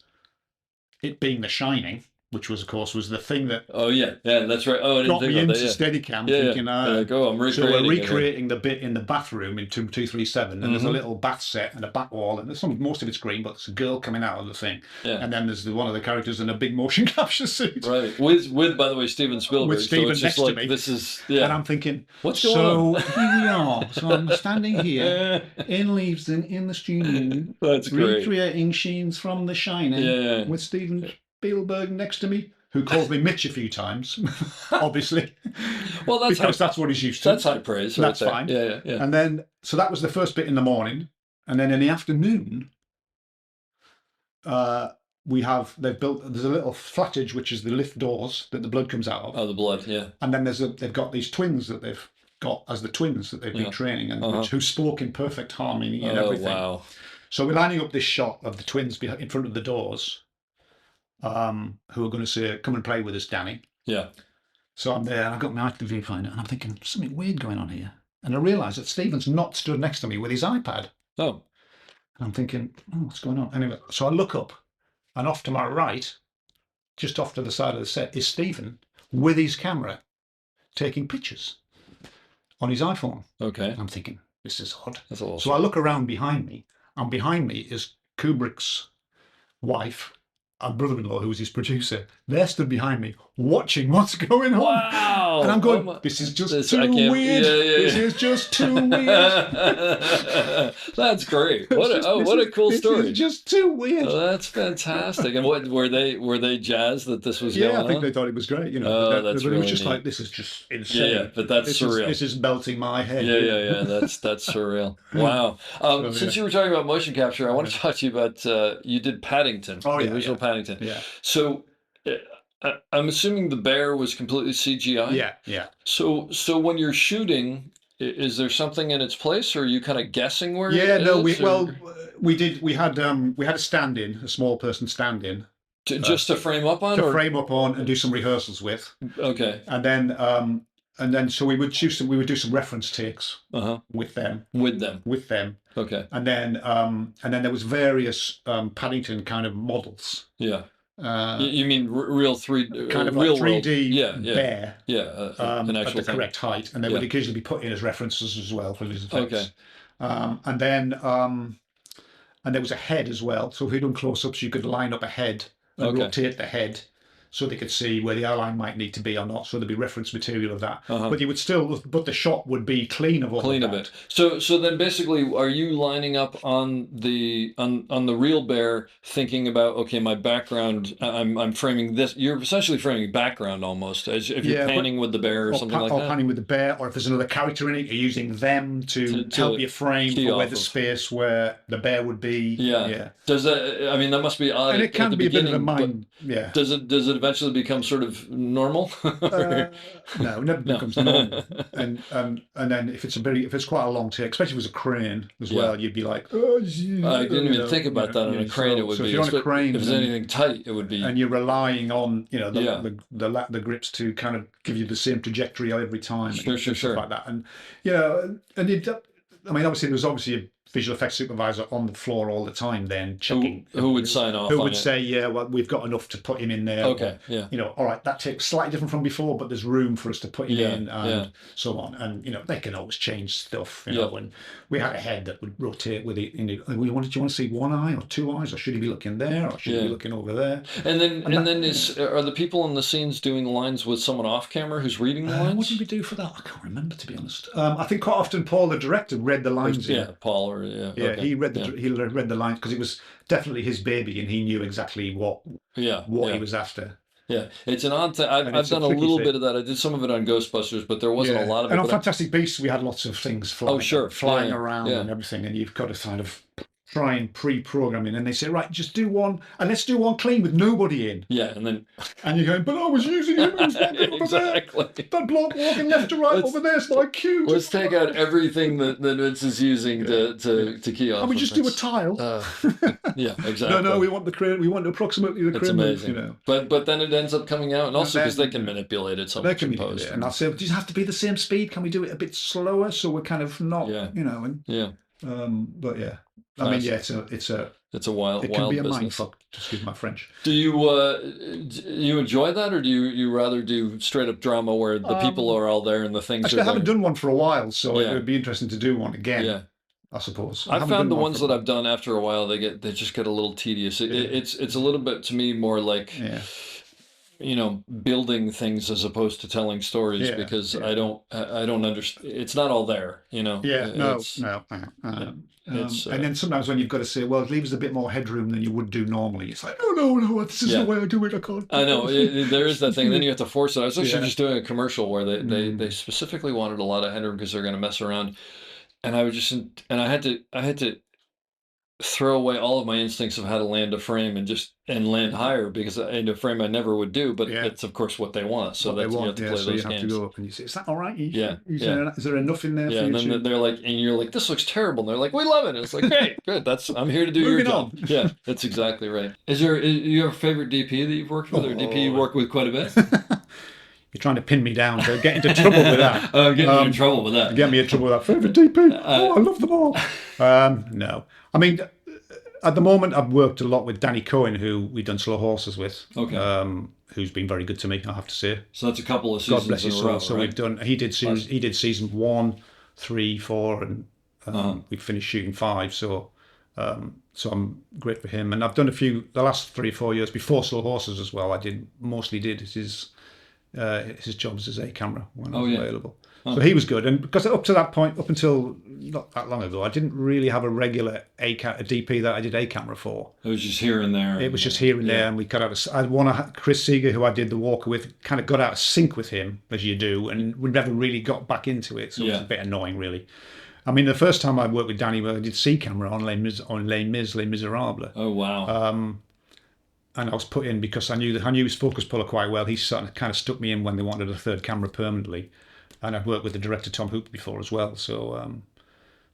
it being The Shining, which was, of course, was the thing that Oh yeah, that's right. Oh, I didn't got think me about into that. Steadicam, Yeah, thinking, like, oh, I'm so we're recreating it, yeah. recreating the bit in the bathroom in 237, and there's a little bath set and a back wall, and most of it's green, but there's a girl coming out of the thing, Yeah. and then there's one of the characters in a big motion capture suit, Right. With by the way, Steven Spielberg. with Steven so it's just next like, to me. This is And I'm thinking, What's going so on? here we are. So I'm standing here in Leavesden in the studio, That's great. recreating scenes from The Shining Yeah. with Steven Spielberg next to me, who calls me Mitch a few times, obviously. Well, because that's what he's used to. That's high praise. Right That's there. fine. Yeah. And then, so that was the first bit in the morning. And then in the afternoon, they've built, there's a little flattage, which is the lift doors that the blood comes out of. Oh, the blood. Yeah. And then they've got these twins that they've got as the twins that they've been training and who spoke in perfect harmony and everything. Wow. So we're lining up this shot of the twins in front of the doors, who are going to say, come and play with us, Danny. Yeah. So I'm there and I've got my active viewfinder and I'm thinking, there's something weird going on here. And I realise that Stephen's not stood next to me with his iPad. Oh. And I'm thinking, what's going on? Anyway, so I look up and off to my right, just off to the side of the set, is Stephen with his camera taking pictures on his iPhone. Okay. I'm thinking, this is odd. That's a little. So I look around behind me, and behind me is Kubrick's wife and brother-in-law, who was his producer. They're stood behind me, watching what's going on. Wow. And I'm going, this is just too weird. This is just too weird. That's great. What a cool story. This is just too weird. Oh, that's fantastic. And what were they jazzed that this was going on? I think they thought it was great. You know, Oh, that's but it really was just neat. like, this is just insane. Yeah, but that's surreal. This is melting my head. Yeah. That's surreal. Wow. Since you were talking about motion capture, I want to talk to you about you did Paddington. Visual Paddington. Yeah. So I'm assuming the bear was completely CGI. Yeah. So when you're shooting, is there something in its place, or are you kind of guessing where? Yeah. it No. is, We had a stand-in, a small person stand-in. Just to frame up on, frame up on and do some rehearsals with. Okay. And then so we would do some reference takes with them. With them. Okay. And then there was various Paddington kind of models. Yeah. You mean real kind of real like 3D world. bear. Yeah. An actual at the correct height, and they would occasionally be put in as references as well for these effects. Okay. And there was a head as well. So if you'd done close-ups, you could line up a head and rotate the head so they could see where the outline might need to be or not. So there'd be reference material of that. But you would still, but the shot would be clean of all clean of of that. it. So then basically, are you lining up on the real bear, thinking about, okay, my background, I'm framing this. You're essentially framing background almost, as if you're panning with the bear or something like that. Or panning with the bear, or if there's another character in it, you're using them to help you frame for where the space where the bear would be. Yeah. Does that? I mean, that must be odd. And it can be a bit of a mind. Yeah. Does it eventually become sort of normal? No, it never becomes normal. And then if it's quite a long take, especially if it was a crane as well, you'd be like, oh, I didn't even think about that on a crane. It would be. If you're on a crane, if there's anything tight, it would be. And you're relying on the grips to kind of give you the same trajectory every time. Sure. Stuff like that. And and I mean, obviously there was visual effects supervisor on the floor all the time then checking. Who would sign off Who on would it? say, yeah, well, we've got enough to put him in there. Okay, yeah. You know, all right, that takes slightly different from before, but there's room for us to put him in and so on. And, you know, they can always change stuff, you know, and we had a head that would rotate with it. Do you want to see one eye or two eyes, or should he be looking there, or should he be looking over there? And then are the people in the scenes doing lines with someone off camera who's reading the lines? What did we do for that? I can't remember, to be honest. I think quite often Paul, the director, read the lines. Paul or okay. He read the lines because it was definitely his baby, and he knew exactly what he was after. Yeah, it's an odd thing. I've done a little bit of that. I did some of it on Ghostbusters, but there wasn't a lot of it. And on Fantastic Beasts, we had lots of things flying around and everything, and you've got to kind of try and pre-program in, and they say, right, just do one, and let's do one clean with nobody in. Yeah, and you're going, but I was using him, who's walking over there. That bloke walking left to right over there's my cue. Let's take out everything that Vince is using to key off. And we just do a tile. Yeah, exactly. No, we want the crane. We want approximately the crane. Amazing. You know. But then it ends up coming out, and also because they can manipulate it so much in post. And I'll say, does it have to be the same speed? Can we do it a bit slower so we're kind of not, you know? And, but yeah. I mean, it's a wild business. It can be a mindfuck, to excuse my French. Do you enjoy that, or do you rather do straight up drama where the people are all there and the things? Actually, I haven't done one for a while, so it would be interesting to do one again. Yeah. I suppose. I've found the ones that I've done after a while, they just get a little tedious. It's a little bit, to me, more like you know, building things as opposed to telling stories, because I don't understand. It's not all there, you know. And then sometimes when you've got to say, well, it leaves a bit more headroom than you would do normally. It's like, no, this is the way I do it. I can't. I know, there is that thing. And then you have to force it. I was actually just doing a commercial where they specifically wanted a lot of headroom because they're going to mess around. And I had to throw away all of my instincts of how to land a frame and land higher, because in a frame I never would do, but it's of course what they want. So that you have to play those games. You have to go up and you say, is that all right? Is there enough in there for you? And then they're like, and you're like, this looks terrible. And they're like, we love it. And it's like, great, good. I'm here to do your job. Yeah, that's exactly right. You have a favorite DP that you've worked with, or DP you work with quite a bit? You're trying to pin me down to get into trouble with that. Get me in trouble with that. Get me in trouble with that. Favorite DP? I love them all. No. I mean, at the moment, I've worked a lot with Danny Cohen, who we've done Slow Horses with. Okay. Who's been very good to me, I have to say. So that's a couple of seasons. God bless his soul. So we've done. He did season 1, 3, 4, and we finished shooting 5. So I'm great for him. And I've done a few the last 3 or 4 years before Slow Horses as well. I mostly did his jobs as a camera when I was available. So he was good, and because up to that point, up until not that long ago, I didn't really have a regular a DP that I did a camera for. It was just here and there. It was just here and there, and we got out of. I had one, Chris Seeger, who I did the Walker with, kind of got out of sync with him, as you do, and we never really got back into it. So it was a bit annoying, really. I mean, the first time I worked with Danny, I did C camera on Les Miserables. Oh wow. And I was put in because I knew his focus puller quite well. He sort of kind of stuck me in when they wanted a third camera permanently. And I've worked with the director Tom Hoop before as well, so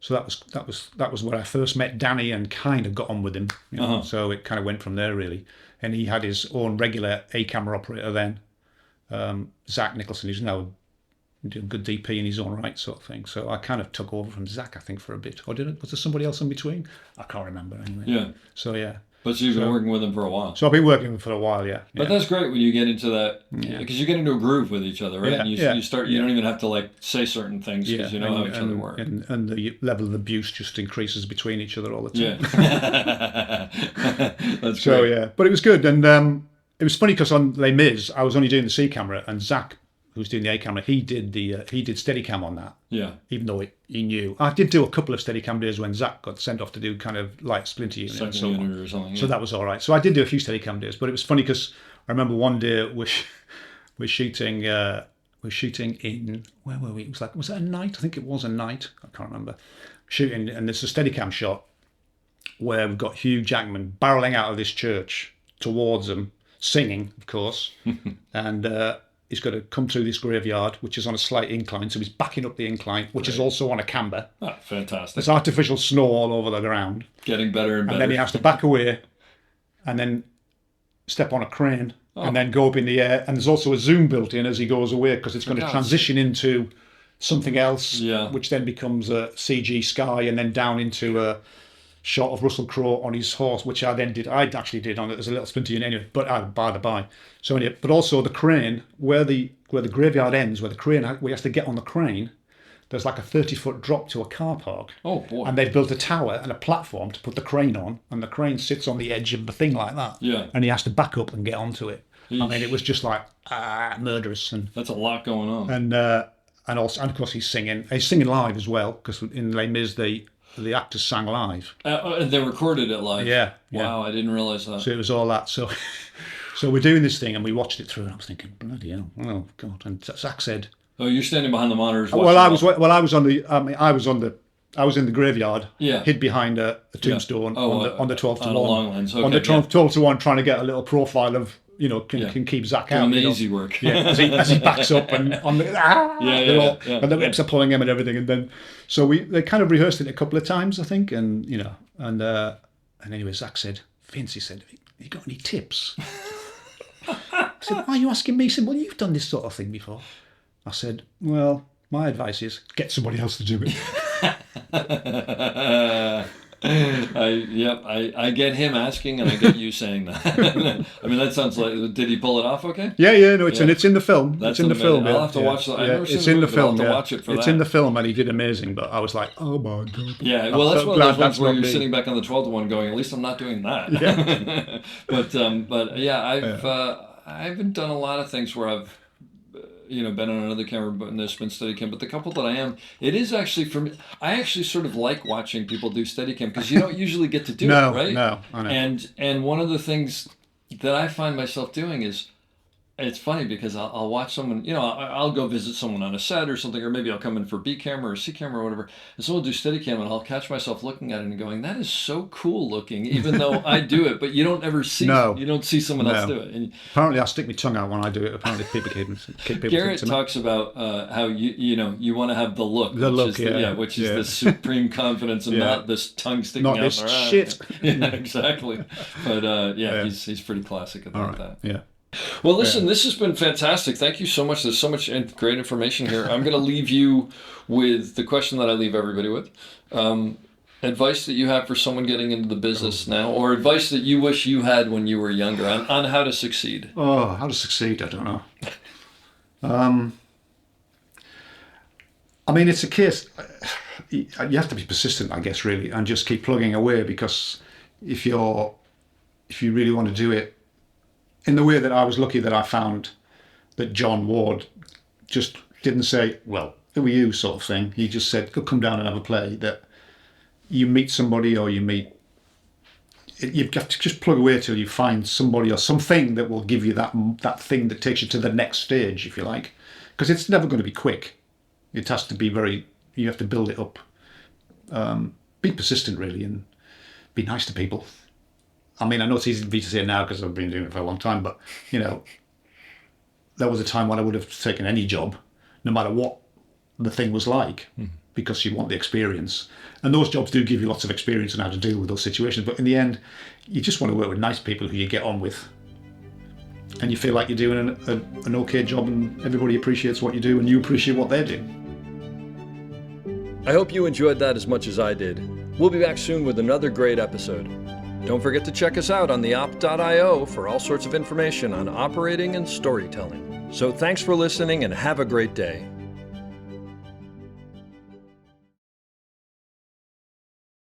that was where I first met Danny and kind of got on with him. You know? So it kind of went from there really. And he had his own regular camera operator then, Zach Nicholson, who's now doing good DP in his own right, sort of thing. So I kind of took over from Zach, I think, for a bit. Or was there somebody else in between? I can't remember anyway. Yeah. So yeah. But you've been working with him for a while. So I've been working with him for a while, yeah. But that's great when you get into that, because you get into a groove with each other, right? And you start. You don't even have to like say certain things because you know how each other work. And the level of abuse just increases between each other all the time. Yeah. That's great. So yeah, but it was good, and it was funny because on Les Mis I was only doing the C camera, and Zach, who's doing the A camera, he did steadicam on that. Yeah. Even though he knew. I did do a couple of steadicam days when Zach got sent off to do kind of light splinter unit and so on. Or something, so that was all right. So I did do a few steadicam days, but it was funny because I remember one day we're shooting in, where were we? It was was it a night? I think it was a night. I can't remember. Shooting, and there's a steadicam shot where we've got Hugh Jackman barreling out of this church towards them, singing, of course, and he's got to come through this graveyard, which is on a slight incline, so he's backing up the incline, which is also on a camber. Oh, fantastic. There's artificial snow all over the ground. Getting better and better. And then he has to back away and then step on a crane and then go up in the air. And there's also a zoom built in as he goes away because it's going to transition into something else, Yeah. which then becomes a CG sky, and then down into a shot of Russell Crowe on his horse, which I then did. I actually did on it. There's a little splinter in anyway, but by the by. So anyway, but also the crane where the graveyard ends, where the crane we have to get on the crane. There's like a 30-foot drop to a car park. Oh, boy. And they've built a tower and a platform to put the crane on, and the crane sits on the edge of the thing like that. Yeah. And he has to back up and get onto it. I mean, it was just like murderous, and That's a lot going on. and of course he's singing. He's singing live as well, because in Les Mis the actors sang live. They recorded it live. Yeah. Wow, I didn't realize that. So it was all that. So we're doing this thing, and we watched it through, and I was thinking, bloody hell, oh God. And Zach said, Oh, you're standing behind the monitors. well, I was in the graveyard, Yeah. hid behind a tombstone on the 12 to on 1. a long lens. Okay, on the 12 to 1, trying to get a little profile of, can keep Zach out. Doing the easy work. Yeah, as he backs up and on the and the whips are pulling him and everything, and then so they kind of rehearsed it a couple of times, I think, and anyway, Zach said, Vince, he said, "Have you got any tips?" I said, "Why are you asking me?" He said, "Well, you've done this sort of thing before." I said, "Well, my advice is get somebody else to do it." I get him asking, and I get you saying that. I mean, that sounds like. Did he pull it off? Okay. Yeah. No, it's in the film. That's it's in the film. I'll have to watch that. I've never seen it's the in the movie, but I'll film. have to Yeah. watch it for It's that. in the film, and he did amazing. But I was like, oh my God. Yeah, well, that's I'm one of glad those ones that's where not you're me. sitting back on the 12 to 1 going, at least I'm not doing that. Yeah. But yeah, I haven't done a lot of things where I've been on another camera, but in this been Steadicam. But the couple that I am, it is actually for me. I actually sort of like watching people do Steadicam because you don't usually get to do it, right? No, I know. And one of the things that I find myself doing is, it's funny because I'll watch someone, I'll go visit someone on a set or something, or maybe I'll come in for B camera or C camera or whatever, and someone will do Steadicam, and I'll catch myself looking at it and going, that is so cool looking, even though I do it, but you don't ever see, you don't see someone else do it. And apparently I stick my tongue out when I do it. Apparently people keep Garrett talks about how you want to have the look, which is the supreme confidence and not this tongue sticking out. Not this in our shit. Yeah, exactly. But he's pretty classic about that. Yeah. Well, listen, this has been fantastic. Thank you so much. There's so much great information here. I'm going to leave you with the question that I leave everybody with. Advice that you have for someone getting into the business now, or advice that you wish you had when you were younger on how to succeed. Oh, how to succeed? I don't know. I mean, it's a case. You have to be persistent, I guess, really, and just keep plugging away, because if you really want to do it, in the way that I was lucky that I found that John Ward just didn't say, well, who are you, sort of thing. He just said, go come down and have a play. That you meet somebody, or you've got to just plug away till you find somebody or something that will give you that thing that takes you to the next stage, if you like. Because it's never going to be quick. It has to be you have to build it up. Be persistent, really, and be nice to people. I mean, I know it's easy for me to say now because I've been doing it for a long time, but, there was a time when I would have taken any job, no matter what the thing was like, because you want the experience. And those jobs do give you lots of experience on how to deal with those situations. But in the end, you just want to work with nice people who you get on with. And you feel like you're doing an okay job, and everybody appreciates what you do and you appreciate what they do. I hope you enjoyed that as much as I did. We'll be back soon with another great episode. Don't forget to check us out on theop.io for all sorts of information on operating and storytelling. So thanks for listening, and have a great day.